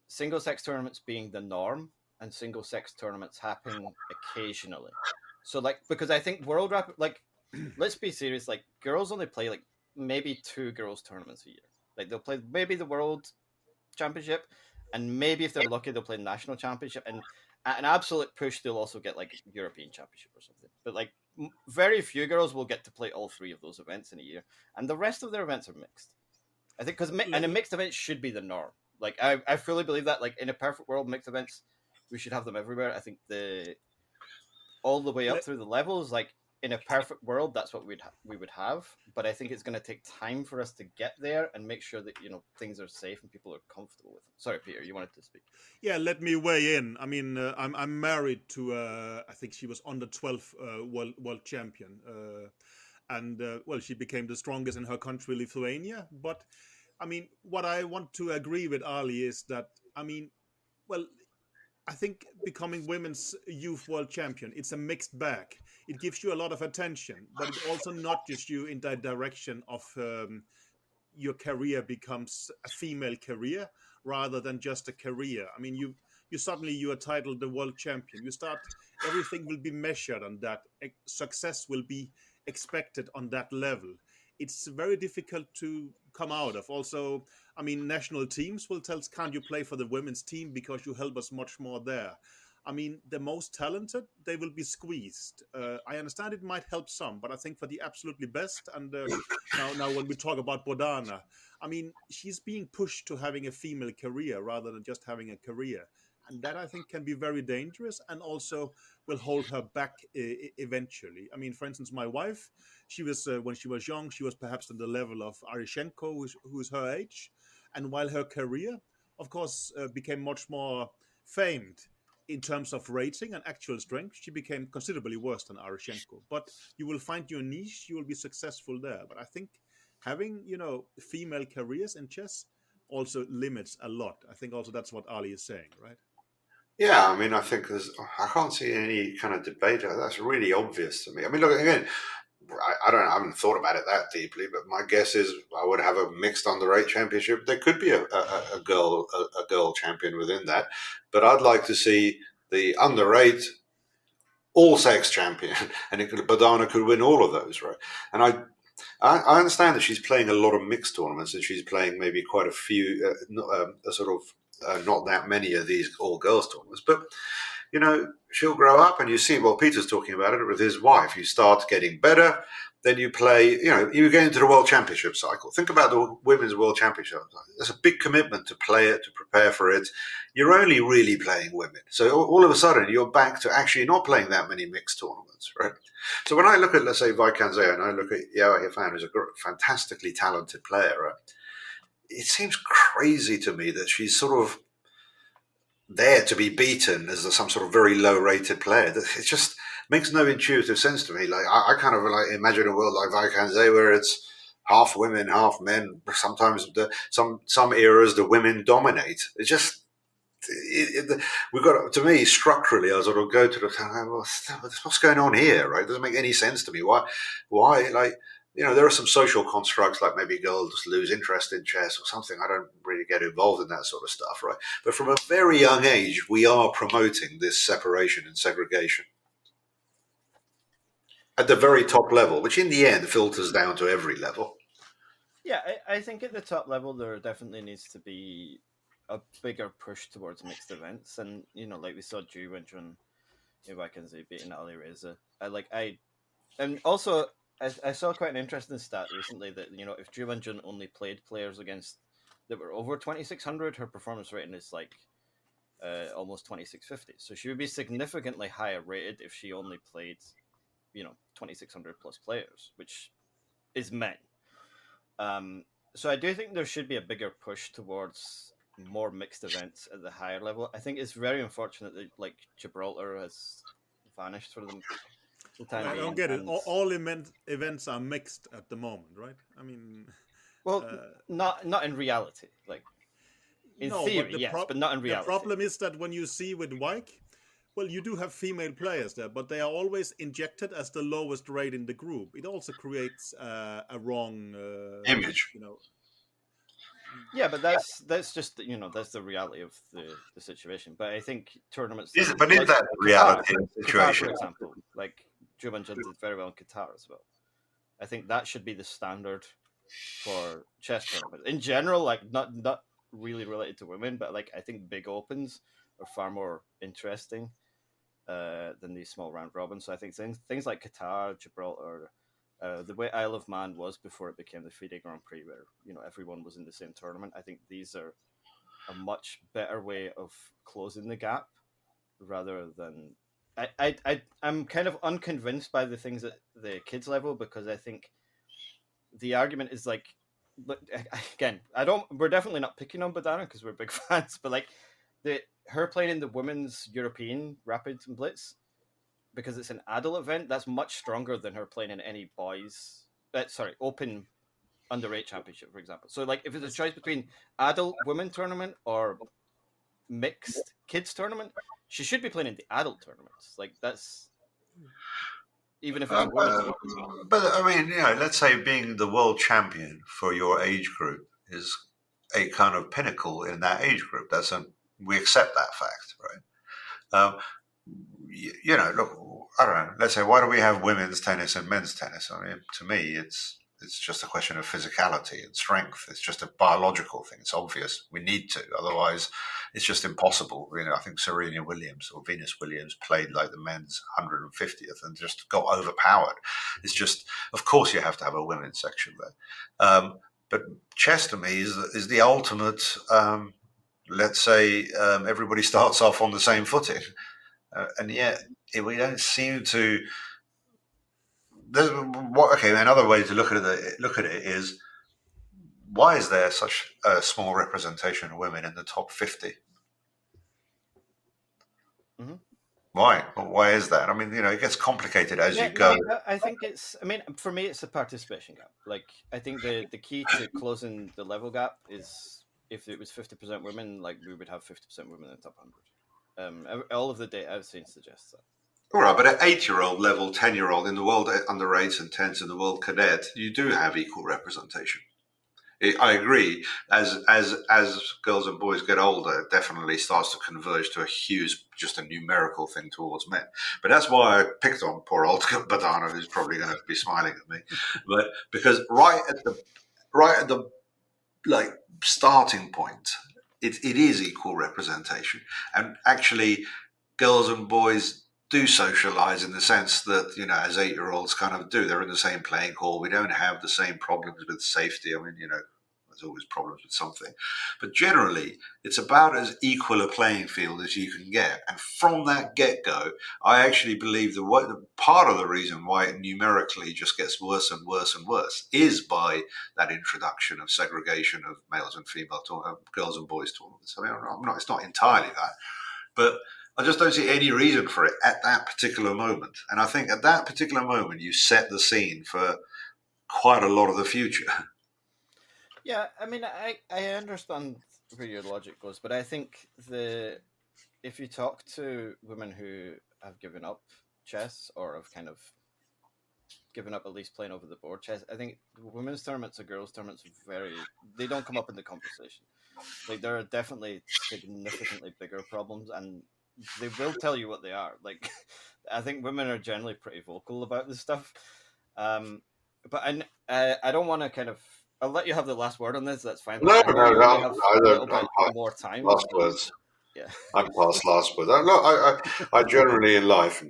single sex tournaments being the norm and single sex tournaments happening occasionally. So like because I think world rap like let's be serious, like girls only play like maybe two girls tournaments a year. Like they'll play maybe the world championship and maybe if they're lucky they'll play national championship, and at an absolute push they'll also get like European championship or something. But like very few girls will get to play all three of those events in a year, and the rest of their events are mixed. I think and a mixed event should be the norm. Like I fully believe that. Like in a perfect world, mixed events we should have them everywhere. I think the all the way up Let, through the levels, like in a perfect world, that's what we would have. But I think it's going to take time for us to get there and make sure that things are safe and people are comfortable with them. Sorry, Peter, you wanted to speak. yeah, let me weigh in. I mean, I'm married to I think she was under 12 world champion, and well, she became the strongest in her country, Lithuania. But I mean, what I want to agree with Ali is that I mean, well, I think becoming women's youth world champion, it's a mixed bag. It gives you a lot of attention, but it also nudges you in that direction of your career becomes a female career rather than just a career. I mean, you suddenly you are titled the world champion. You start everything will be measured on that. Success will be expected on that level. It's very difficult to come out of. Also, I mean, national teams will tell, can't you play for the women's team because you help us much more there? I mean, the most talented, they will be squeezed. I understand it might help some, but I think for the absolutely best, and now when we talk about Bodana, I mean, she's being pushed to having a female career rather than just having a career. And that I think can be very dangerous and also will hold her back eventually. I mean, for instance, my wife, she was, when she was young, she was perhaps at the level of Arishenko, who's her age. And while her career, of course, became much more famed in terms of rating and actual strength, she became considerably worse than Arishenko. But you will find your niche, you will be successful there. But I think having, female careers in chess also limits a lot. I think also that's what Ali is saying, right? Yeah, I mean, I can't see any kind of debate. That's really obvious to me. I mean, look, again, I haven't thought about it that deeply, but my guess is I would have a mixed under 8 championship. There could be a girl champion within that, but I'd like to see the under 8 all sex champion, and Badana could win all of those, right? And I understand that she's playing a lot of mixed tournaments, and she's playing maybe quite a few, not that many of these all girls tournaments. But she'll grow up, and you see. Well, Peter's talking about it with his wife. You start getting better, then you play. You get into the World Championship cycle. Think about the Women's World Championship. There's a big commitment to play it, to prepare for it. You're only really playing women, so all of a sudden you're back to actually not playing that many mixed tournaments, right? So when I look at, let's say, Vaikanze, and I look at Yao Hifan, who's a fantastically talented player, right? It seems crazy to me that she's sort of there to be beaten as some sort of very low-rated player. It just makes no intuitive sense to me. Like I kind of like imagine a world like Vaikanze where it's half women, half men. Sometimes some eras the women dominate. It just we've got, to me, structurally, I sort of go to what's going on here, right? It doesn't make any sense to me. Why? Like, there are some social constructs, like maybe girls lose interest in chess or something. I don't really get involved in that sort of stuff, right? But from a very young age, we are promoting this separation and segregation at the very top level, which in the end filters down to every level. Yeah, I think at the top level, there definitely needs to be a bigger push towards mixed events, and like we saw Ju Wenjun, Vaikanze beating Ali Reza. And also I saw quite an interesting stat recently that if Ju Wenjun only played players against that were over 2600, her performance rating is like almost 2650. So she would be significantly higher rated if she only played 2600 plus players, which is men. So I do think there should be a bigger push towards more mixed events at the higher level. I think it's very unfortunate that like Gibraltar has vanished for them. I don't get it. All events are mixed at the moment, right? I mean, well, not in reality. Like in theory, yes, but not in reality. The problem is that when you see with Wike, well, you do have female players there, but they are always injected as the lowest rate in the group. It also creates a wrong image. Yeah, but that's just that's the reality of the situation. But I think tournaments. Is that the reality of the situation? Qatar, for example, like Ju Wenjun did very well in Qatar as well. I think that should be the standard for chess tournaments in general. Like not really related to women, but like I think big opens are far more interesting than these small round robins. So I think things like Qatar, Gibraltar. The way Isle of Man was before it became the FIDE Grand Prix, where everyone was in the same tournament. I think these are a much better way of closing the gap, rather than I'm kind of unconvinced by the things at the kids level, because I think the argument is like, but again, we're definitely not picking on Badana because we're big fans, but like her playing in the women's European Rapid and Blitz, because it's an adult event, that's much stronger than her playing in any boys. Open under-8 championship, for example. So, like, if it's a choice between adult women tournament or mixed kids tournament, she should be playing in the adult tournaments. Like, that's even if it's a women's. But I mean, let's say being the world champion for your age group is a kind of pinnacle in that age group. We accept that fact, right? Look, I don't know. Let's say, why do we have women's tennis and men's tennis? I mean, to me, it's just a question of physicality and strength. It's just a biological thing. It's obvious. We need to. Otherwise, it's just impossible. I think Serena Williams or Venus Williams played like the men's 150th and just got overpowered. It's just, of course, you have to have a women's section there. But chess, to me, is the ultimate. Let's say everybody starts off on the same footing. And yet, we don't seem to. Another way to look at it is, why is there such a small representation of women in the top 50? Mm-hmm. Why? Why is that? I mean, it gets complicated as you go. I think it's. I mean, for me, it's a participation gap. Like, I think the key to closing the level gap is if it was 50% women, like we would have 50% women in the top 100. All of the data I've seen suggests that. All right, but at 8-year-old level, 10-year-old in the world under 8s and 10s in the world cadet, you do have equal representation. I agree. As girls and boys get older, it definitely starts to converge to just a numerical thing towards men. But that's why I picked on poor old Badana, who's probably going to be smiling at me. But because right at the like starting point, it is equal representation, and actually, girls and boys do socialize in the sense that, as 8-year-olds kind of do. They're in the same playing hall. We don't have the same problems with safety. I mean, there's always problems with something, but generally it's about as equal a playing field as you can get. And from that get-go, I actually believe the part of the reason why it numerically just gets worse and worse and worse is by that introduction of segregation of males and female girls and boys tournaments. I mean, it's not entirely that, but I just don't see any reason for it at that particular moment. And I think at that particular moment, you set the scene for quite a lot of the future. Yeah, I mean, I understand where your logic goes, but I think if you talk to women who have given up chess or have kind of given up at least playing over the board chess, I think women's tournaments or girls' tournaments they don't come up in the conversation. Like, there are definitely significantly bigger problems, and they will tell you what they are. Like, I think women are generally pretty vocal about this stuff. But I don't want to kind of. I'll let you have the last word on this. That's fine. No, I know you only have a little bit I'm more time. last words. Yeah, I'm past last words. I generally in life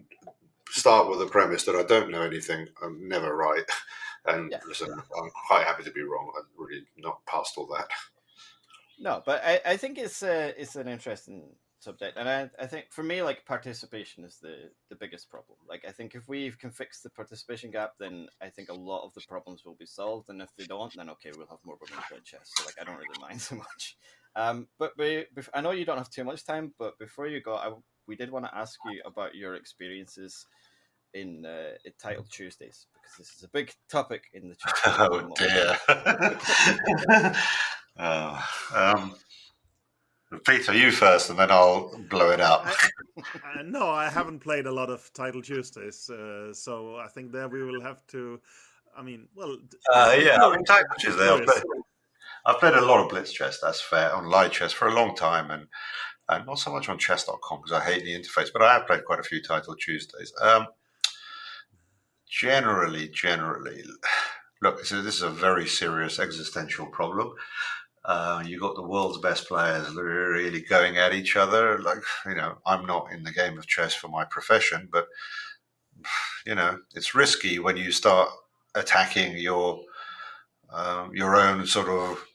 start with the premise that I don't know anything. I'm never right. And yeah. listen, I'm quite happy to be wrong. I'm really not past all that. No, but I think it's an interesting subject, and I think for me, like, participation is the biggest problem. Like, I think if we can fix the participation gap, then I think a lot of the problems will be solved, and if they don't, then okay, we'll have more women playing chess. So, like, I don't really mind so much. But I know you don't have too much time, but before you go, we did want to ask you about your experiences in Title Tuesdays, because this is a big topic in the chess world at the Oh moment. dear. um, Peter, you first, and then I'll blow it up. No, I haven't played a lot of Title Tuesdays, so I think there we will have to. I mean, well, Yeah, I mean, Tiger I'm Chess, curious. I've played a lot of Blitz chess, that's fair, on light chess for a long time, and not so much on chess.com because I hate the interface, but I have played quite a few Title Tuesdays. Generally, look, so this is a very serious existential problem. You got the world's best players really going at each other. Like, I'm not in the game of chess for my profession, but it's risky when you start attacking your own sort of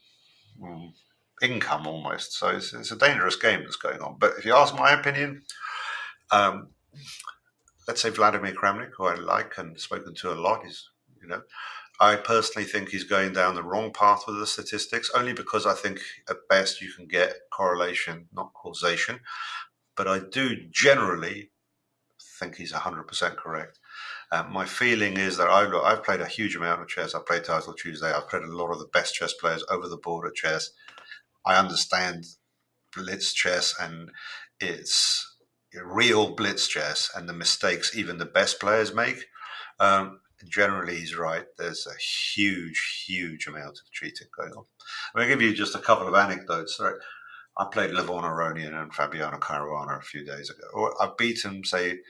income almost. So it's a dangerous game that's going on. But if you ask my opinion, um, let's say Vladimir Kramnik, who I like and spoken to a lot, I personally think he's going down the wrong path with the statistics, only because I think at best you can get correlation, not causation. But I do generally think he's 100% correct. My feeling is that I've played a huge amount of chess. I've played Title Tuesday. I've played a lot of the best chess players over the board at chess. I understand blitz chess and it's real blitz chess and the mistakes even the best players make. Generally, he's right. There's a huge amount of cheating going on. I'm going to give you just a couple of anecdotes. Right? I played Levon Aronian and Fabiano Caruana a few days ago. Or I've beaten, say,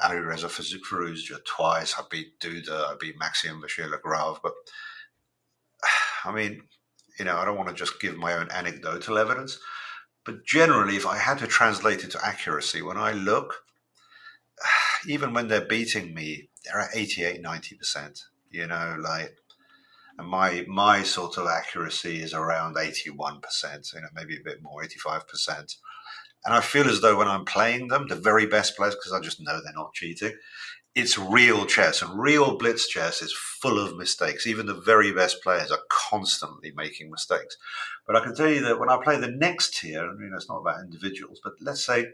Alireza Firouzja twice. I beat Duda. I beat Maxime Vachier-Lagrave. But, I mean, I don't want to just give my own anecdotal evidence. But generally, if I had to translate it to accuracy, when I look, even when they're beating me, they're at 88, 90%, and my sort of accuracy is around 81%, maybe a bit more, 85%. And I feel as though when I'm playing them, the very best players, because I just know they're not cheating, it's real chess, and real blitz chess is full of mistakes. Even the very best players are constantly making mistakes. But I can tell you that when I play the next tier, it's not about individuals, but let's say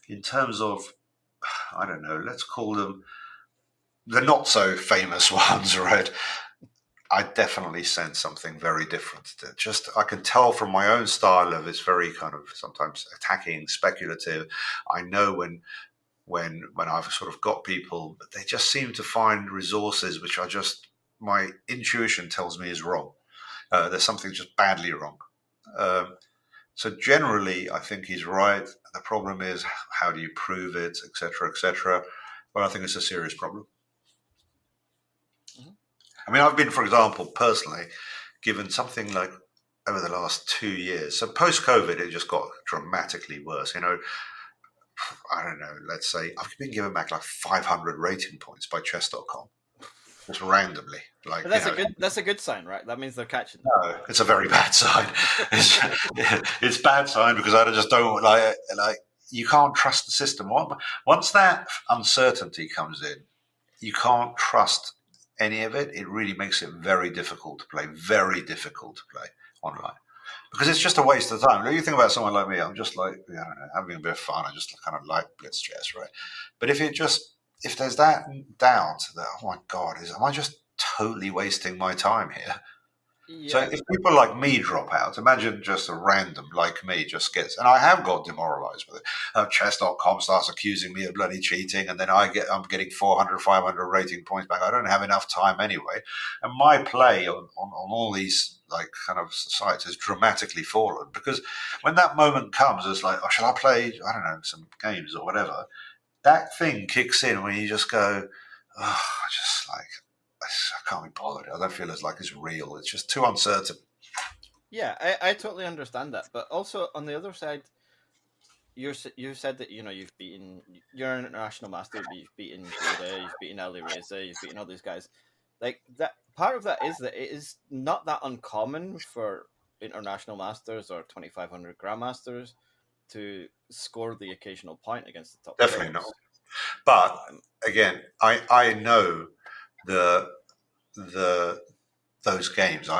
in terms of, I don't know, let's call them the not so famous ones, right? I definitely sense something very different. I can tell from my own style of it's very kind of sometimes attacking, speculative. I know when I've sort of got people, but they just seem to find resources which my intuition tells me is wrong. There's something just badly wrong. So generally, I think he's right. The problem is, how do you prove it, etc., etc. But I think it's a serious problem. Mhm. I mean, I've been, for example, personally, given something like over the last 2 years. So post-COVID, it just got dramatically worse. You know, I don't know. Let's say I've been given back like 500 rating points by chess.com, just randomly. Like, But that's a good sign, right? That means they're catching them. No, it's a very bad sign. It's bad sign because I just don't like you can't trust the system. Once that uncertainty comes in, you can't trust any of it. It really makes it very difficult to play online because it's just a waste of time. You think about someone like me, I'm just like, I don't know, having a bit of fun. I just kind of like blitz chess, right? But if there's that doubt that, oh my God, am I just totally wasting my time here? So Yeah. if people like me drop out, imagine just a random like me just gets, and I have got demoralized with it. Chess.com starts accusing me of bloody cheating, and then I'm getting 400, 500 rating points back. I don't have enough time anyway, and my play on all these like kind of sites has dramatically fallen because when that moment comes, it's like, oh, shall I play? I don't know, some games or whatever. That thing kicks in when you just go, oh, just like. I can't be bothered. I don't feel it's like it's real. It's just too uncertain. Yeah, I totally understand that. But also on the other side, you said that you've beaten, you're an international master, but you've beaten FIDE, you've beaten Ali Reza, you've beaten all these guys. Like that, part of that is that it is not that uncommon for international masters or 2,500 grandmasters to score the occasional point against the top Definitely players. not. But again, I know the those games.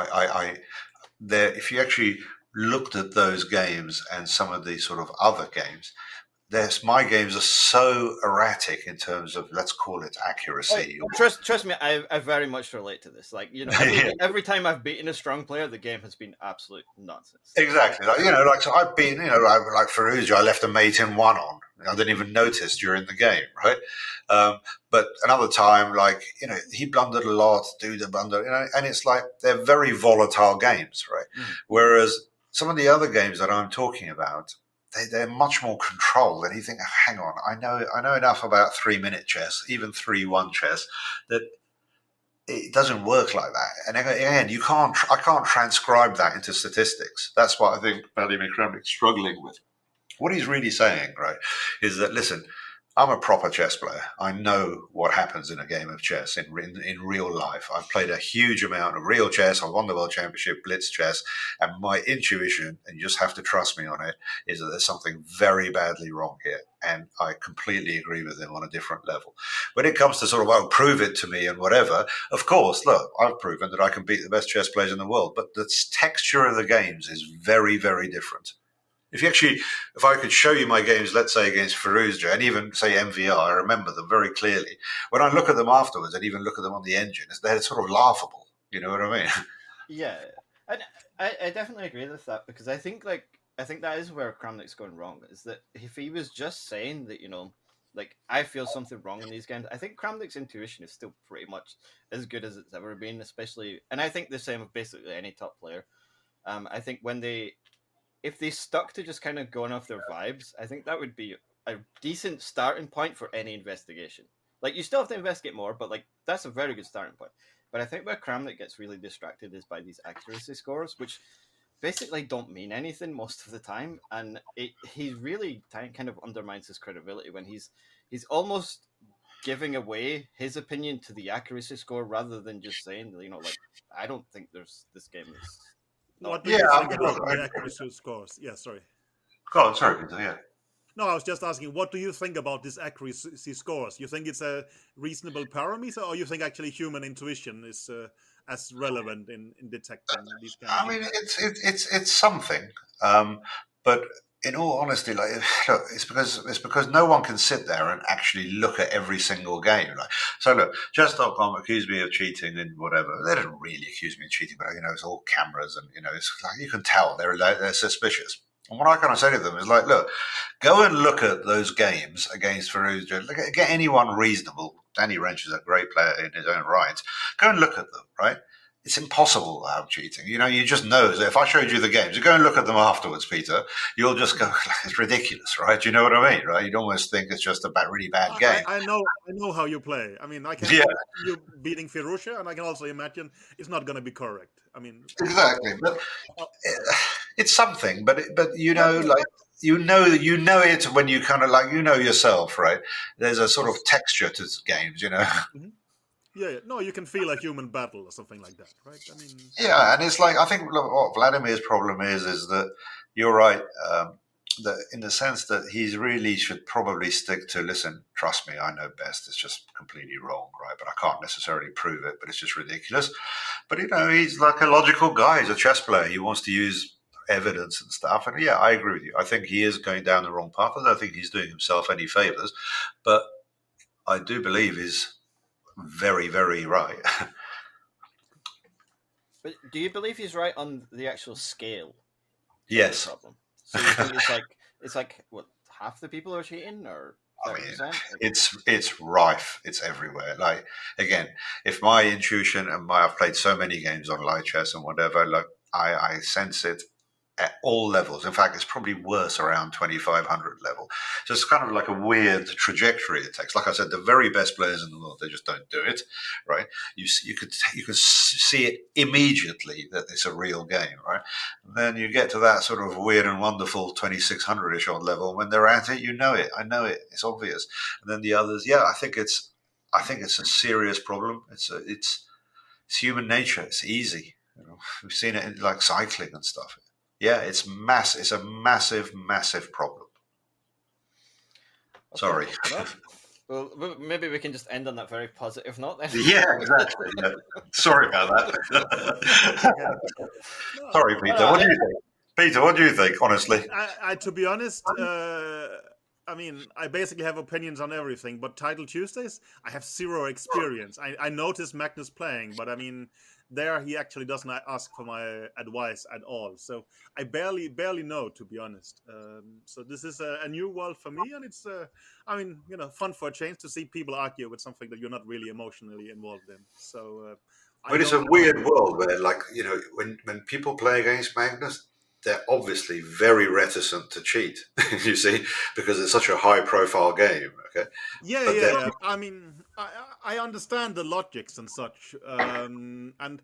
If you actually looked at those games and some of the sort of other games, my games are so erratic in terms of, let's call it, accuracy. Trust me, I very much relate to this. Like, every time I've beaten a strong player, the game has been absolute nonsense. Exactly. So I've been, like Firouzja, I left a mate in one on. I didn't even notice during the game, right? But another time, he blundered a lot, Duda blundered, and it's like they're very volatile games, right? Mm. Whereas some of the other games that I'm talking about, they're much more controlled. And you think, hang on, I know enough about 3-minute chess, even 3-1 chess, that it doesn't work like that. And again, I can't transcribe that into statistics. That's what I think Vladimir Kramnik's struggling with. What he's really saying, right, is that, listen, I'm a proper chess player. I know what happens in a game of chess in real life. I've played a huge amount of real chess. I won the World Championship, blitz chess, and my intuition, and you just have to trust me on it, is that there's something very badly wrong here. And I completely agree with him on a different level. When it comes to sort of, prove it to me and whatever, of course, look, I've proven that I can beat the best chess players in the world, but the texture of the games is very, very different. If I could show you my games, let's say against Firouzja and even say MVR, I remember them very clearly. When I look at them afterwards and even look at them on the engine, they're sort of laughable. You know what I mean? Yeah, and I definitely agree with that because I think that is where Kramnik's going wrong. Is that if he was just saying that I feel something wrong in these games, I think Kramnik's intuition is still pretty much as good as it's ever been. Especially, and I think the same of basically any top player. I think if they stuck to just kind of going off their vibes, I think that would be a decent starting point for any investigation. Like, you still have to investigate more, but that's a very good starting point. But I think where Kramnik gets really distracted is by these accuracy scores, which basically don't mean anything most of the time, and he really kind of undermines his credibility when he's almost giving away his opinion to the accuracy score rather than just saying, I don't think this game is. What do you think about the accuracy scores? Yeah, sorry. Go on, sorry, Peter, yeah. No, I was just asking, what do you think about this accuracy scores? You think it's a reasonable parameter, or you think actually human intuition is as relevant in detecting these kind of things? It's something, but in all honesty, it's because no one can sit there and actually look at every single game. So look, chess.com accused me of cheating and whatever. They didn't really accuse me of cheating, but it's all cameras and it's like you can tell they're suspicious. And what I kind of say to them is look, go and look at those games against Firouzja. Get anyone reasonable. Danny Wrench is a great player in his own right. Go and look at them, right? it's impossible to have cheating. You just know that if I showed you the games, you go and look at them afterwards, Peter, you'll just go, it's ridiculous, right? You know what I mean, right? You'd almost think it's just a really bad game. I know how you play. I mean, I can Yeah, you beating Firusha, and I can also imagine it's not going to be correct. I mean, exactly. But uh, it's something. But yeah, yeah. you know it when you kind of like yourself, right? There's a sort of texture to games. Mhm. Yeah, yeah. No, you can feel a human battle or something like that, right? I mean, Yeah, and it's like I think what Vladimir's problem is that you're right. That in the sense that he really should probably stick to listen. Trust me, I know best. It's just completely wrong, right? But I can't necessarily prove it. But it's just ridiculous. But he's like a logical guy. He's a chess player. He wants to use evidence and stuff. And yeah, I agree with you. I think he is going down the wrong path. I don't think he's doing himself any favors. But I do believe he's very, very right. But do you believe he's right on the actual scale? Yes. Problem. So you think it's like what, half the people are cheating, or I mean, 30%? it's rife. It's everywhere. Like again, if my intuition and I've played so many games on light chess and whatever. Like I sense it at all levels. In fact, it's probably worse around 2500 level. So it's kind of like a weird trajectory it takes. Like I said, the very best players in the world, they just don't do it, right? You could see it immediately that it's a real game, right? And then you get to that sort of weird and wonderful 2600-ish odd level. When they're at it, you know it. I know it. It's obvious. And then the others, yeah, I think it's a serious problem. It's human nature. It's easy. We've seen it in like cycling and stuff. Yeah, it's a massive, massive problem. Okay. Sorry. Well, maybe we can just end on that very positive note then. Yeah, exactly. Yeah. Sorry about that. No, Sorry, Peter. What do you think? Peter, what do you think, honestly? to be honest, I mean, I basically have opinions on everything, but Title Tuesdays, I have zero experience. I noticed Magnus playing, but I mean, there he actually doesn't ask for my advice at all. So I barely know, to be honest. So this is a new world for me, and it's, I mean, fun for a change to see people argue with something that you're not really emotionally involved in. So I But it's a don't know. weird world where, like, when people play against Magnus, they're obviously very reticent to cheat, you see, because it's such a high-profile game, okay? Yeah, But yeah, then, yeah. I mean, I understand the logics and such, and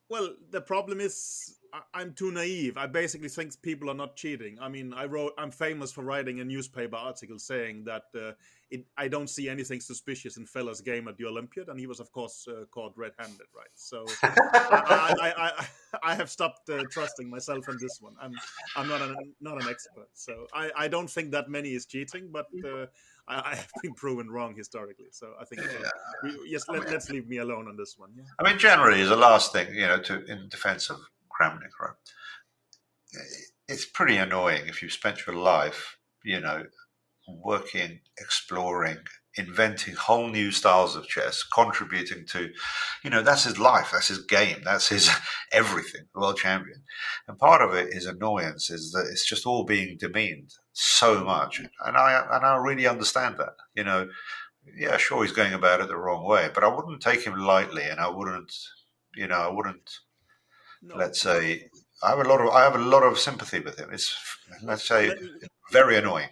well, the problem is I'm too naive. I basically think people are not cheating. I mean, I'm famous for writing a newspaper article saying that I don't see anything suspicious in Feller's game at the Olympiad, and he was, of course, caught red-handed, right? So I have stopped trusting myself in this one. I'm not an expert, so I don't think that many is cheating, but I have been proven wrong historically. So I think let's leave me alone on this one. Yeah. I mean, generally, as a last thing, in defense of Kramnik, right? It's pretty annoying if you've spent your life, working, exploring, inventing whole new styles of chess, contributing to, that's his life, that's his game, that's his everything, world champion. And part of it is annoyance, is that it's just all being demeaned so much. And I really understand that, yeah, sure, he's going about it the wrong way, but I wouldn't take him lightly, and I wouldn't, No. let's say, I have a lot of sympathy with him. It's, let's say, very annoying.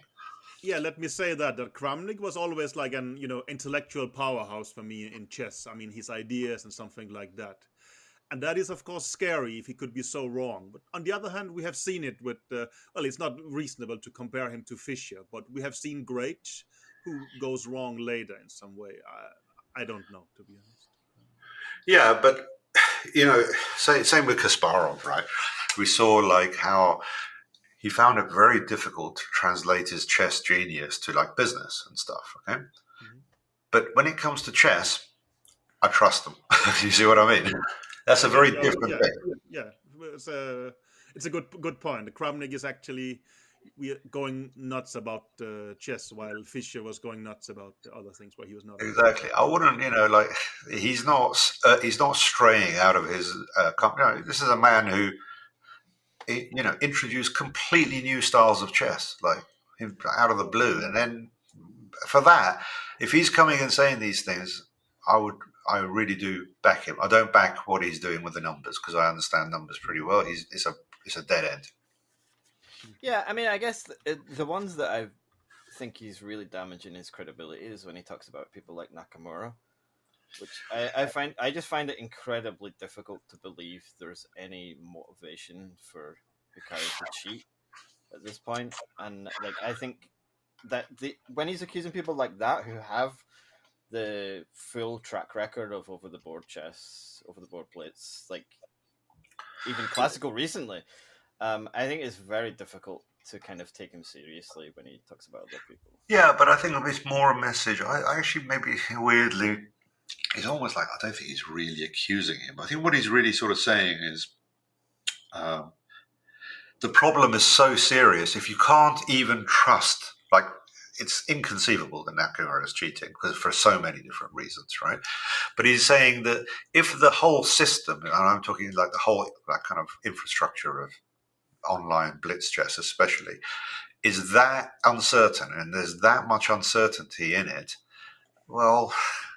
Yeah, let me say that Kramnik was always like an intellectual powerhouse for me in chess. I mean, his ideas and something like that, and that is of course scary if he could be so wrong. But on the other hand, we have seen it with well, it's not reasonable to compare him to Fischer, but we have seen great who goes wrong later in some way. I don't know, to be honest. Yeah, but same with Kasparov, right? We saw like how he found it very difficult to translate his chess genius to like business and stuff. Okay, but when it comes to chess, I trust them. You see what I mean? That's a very different thing. Yeah, it's a good point. Kramnik is actually going nuts about chess, while Fischer was going nuts about the other things where he was not. Exactly. I wouldn't, like he's not straying out of his company. This is a man who, introduced completely new styles of chess, like out of the blue. And then for that, if he's coming and saying these things, I I really do back him. I don't back what he's doing with the numbers because I understand numbers pretty well. It's a dead end. Yeah, I mean, I guess the ones that I think he's really damaging his credibility is when he talks about people like Nakamura, which I just find it incredibly difficult to believe there's any motivation for Hikaru to cheat at this point. And like, I think that when he's accusing people like that who have the full track record of over the board chess, over the board plates, like even classical recently, I think it's very difficult to kind of take him seriously when he talks about other people. Yeah, but I think it's more a message. I actually maybe weirdly, it's almost like I don't think he's really accusing him. I think what he's really sort of saying is the problem is so serious if you can't even trust, like it's inconceivable that Nakamura is cheating because for so many different reasons, right? But he's saying that if the whole system, and I'm talking like the whole that kind of infrastructure of online blitz chess especially, is that uncertain and there's that much uncertainty in it, well,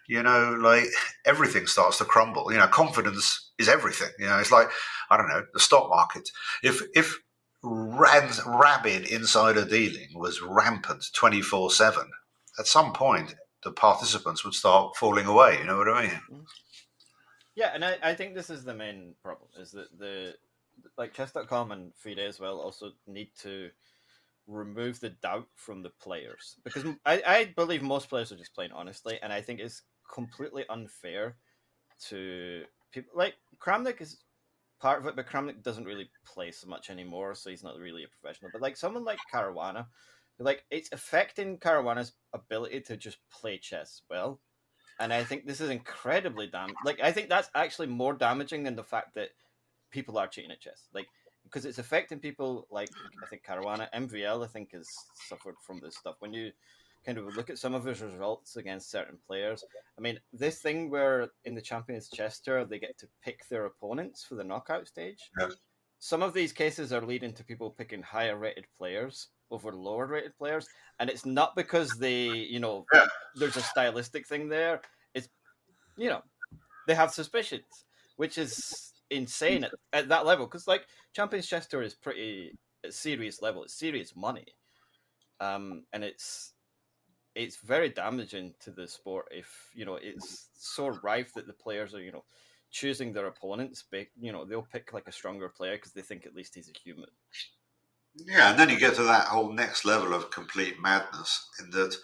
like everything starts to crumble. Confidence is everything. It's like, I don't know, the stock market. If rabid insider dealing was rampant 24/7, at some point the participants would start falling away. You know what I mean? Yeah, and I think this is the main problem, is that the like chess.com and FIDE as well also need to remove the doubt from the players, because I believe most players are just playing honestly, and I think it's completely unfair to people like Kramnik is part of it, but Kramnik doesn't really play so much anymore, so he's not really a professional. But like someone like Caruana, like it's affecting Caruana's ability to just play chess well. And I think this is incredibly I think that's actually more damaging than the fact that people are cheating at chess. Like, because it's affecting people like I think Caruana, MVL, I think has suffered from this stuff. When you kind of look at some of his results against certain players, I mean, this thing where in the Champions Chess Tour they get to pick their opponents for the knockout stage. Yeah. Some of these cases are leading to people picking higher rated players over lower rated players, and it's not because they, there's a stylistic thing there. It's, they have suspicions, which is insane at that level, because like Champions Chess Tour is pretty serious level. It's serious money, and it's very damaging to the sport if it's so rife that the players are choosing their opponents. They'll pick like a stronger player because they think at least he's a human. Yeah, and then you get to that whole next level of complete madness in that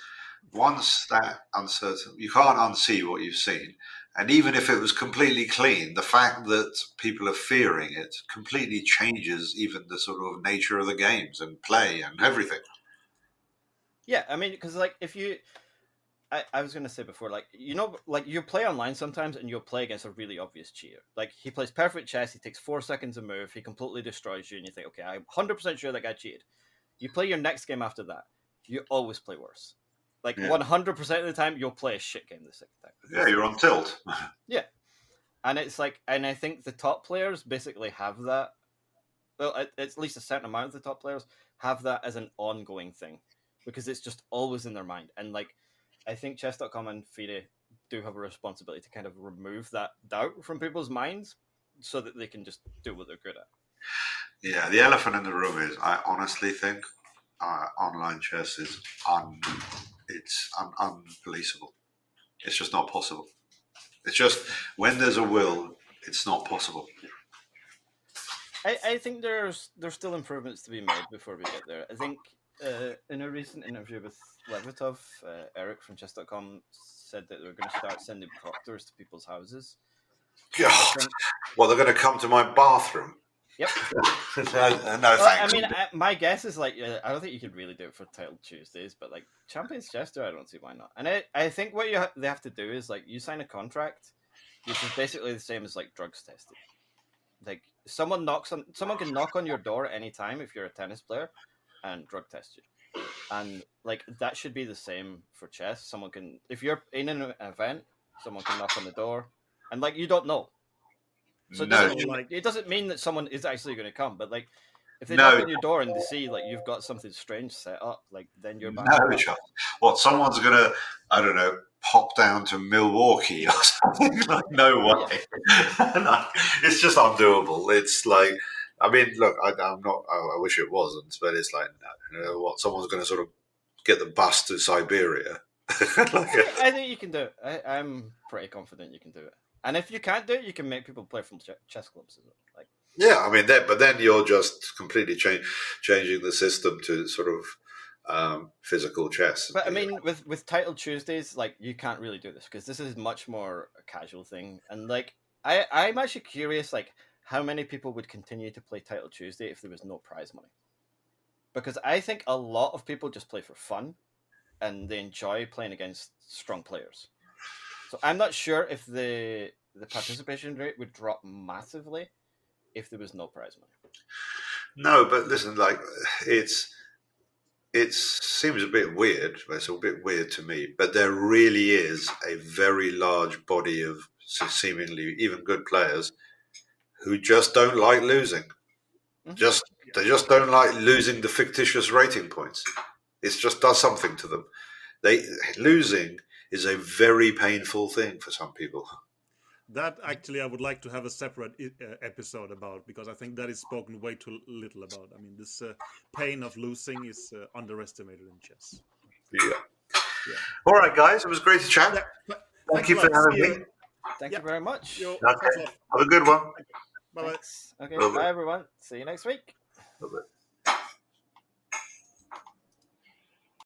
once that uncertain, you can't unsee what you've seen. And even if it was completely clean, the fact that people are fearing it completely changes even the sort of nature of the games and play and everything. Yeah, I mean, because like if you, I was gonna say before, like like you play online sometimes and you'll play against a really obvious cheater. Like he plays perfect chess, he takes 4 seconds to move, he completely destroys you, and you think, okay, I'm 100% sure that guy cheated. You play your next game after that, you always play worse. Like 100% of the time, you'll play a shit game the second time. Yeah, you're on tilt. Yeah, and it's like, and I think the top players basically have that. Well, at least a certain amount of the top players have that as an ongoing thing, because it's just always in their mind. And like, I think chess.com and FIDE do have a responsibility to kind of remove that doubt from people's minds so that they can just do what they're good at. Yeah, the elephant in the room is, I honestly think online chess is unpoliceable. It's just not possible. It's just, when there's a will, it's not possible. I think there's still improvements to be made before we get there. I think in a recent interview with Levitov, Eric from chess.com said that they're going to start sending proctors to people's houses. God, well, they're going to come to my bathroom. Yep. no thanks. I mean, my guess is like, I don't think you could really do it for Title Tuesdays, but like Champions Chess Tour, I don't see why not. And I think what they have to do is like, you sign a contract, which is basically the same as like drugs testing. Like someone can knock on your door at any time if you're a tennis player and drug test you. And like that should be the same for chess. Someone can, if you're in an event, someone can knock on the door, and like you don't know. So it doesn't mean that someone is actually going to come, but like If they No. knock on your door and they see like you've got something strange set up, like then you're back. No chance. What? Someone's gonna, I don't know, pop down to Milwaukee or something? Like, no way. Like, it's just undoable. It's like, I mean, look, I'm not. I wish it wasn't, but it's like, no, you know what? Someone's going to sort of get the bus to Siberia. I think you can do it. I'm pretty confident you can do it. And if you can't do it, you can make people play from chess clubs as well. Like, yeah, I mean, but then you're just completely changing the system to sort of physical chess. But I mean, with Title Tuesdays, like you can't really do this because this is much more a casual thing. And like, I'm actually curious, like how many people would continue to play Title Tuesday if there was no prize money? Because I think a lot of people just play for fun, and they enjoy playing against strong players. So I'm not sure if the participation rate would drop massively if there was no prize money. No, but listen, like it seems a bit weird. It's a bit weird to me, but there really is a very large body of seemingly even good players who just don't like losing. Mm-hmm. They just don't like losing the fictitious rating points. It just does something to them. Losing is a very painful thing for some people. That actually I would like to have a separate episode about, because I think that is spoken way too little about. I mean, this pain of losing is underestimated in chess. Yeah. All right, guys, it was great to chat. Yeah. Thank you for having me. Thank you very much. Yo, Okay. Have a good one. Bye bye. Okay, bye everyone. See you next week. Bye-bye.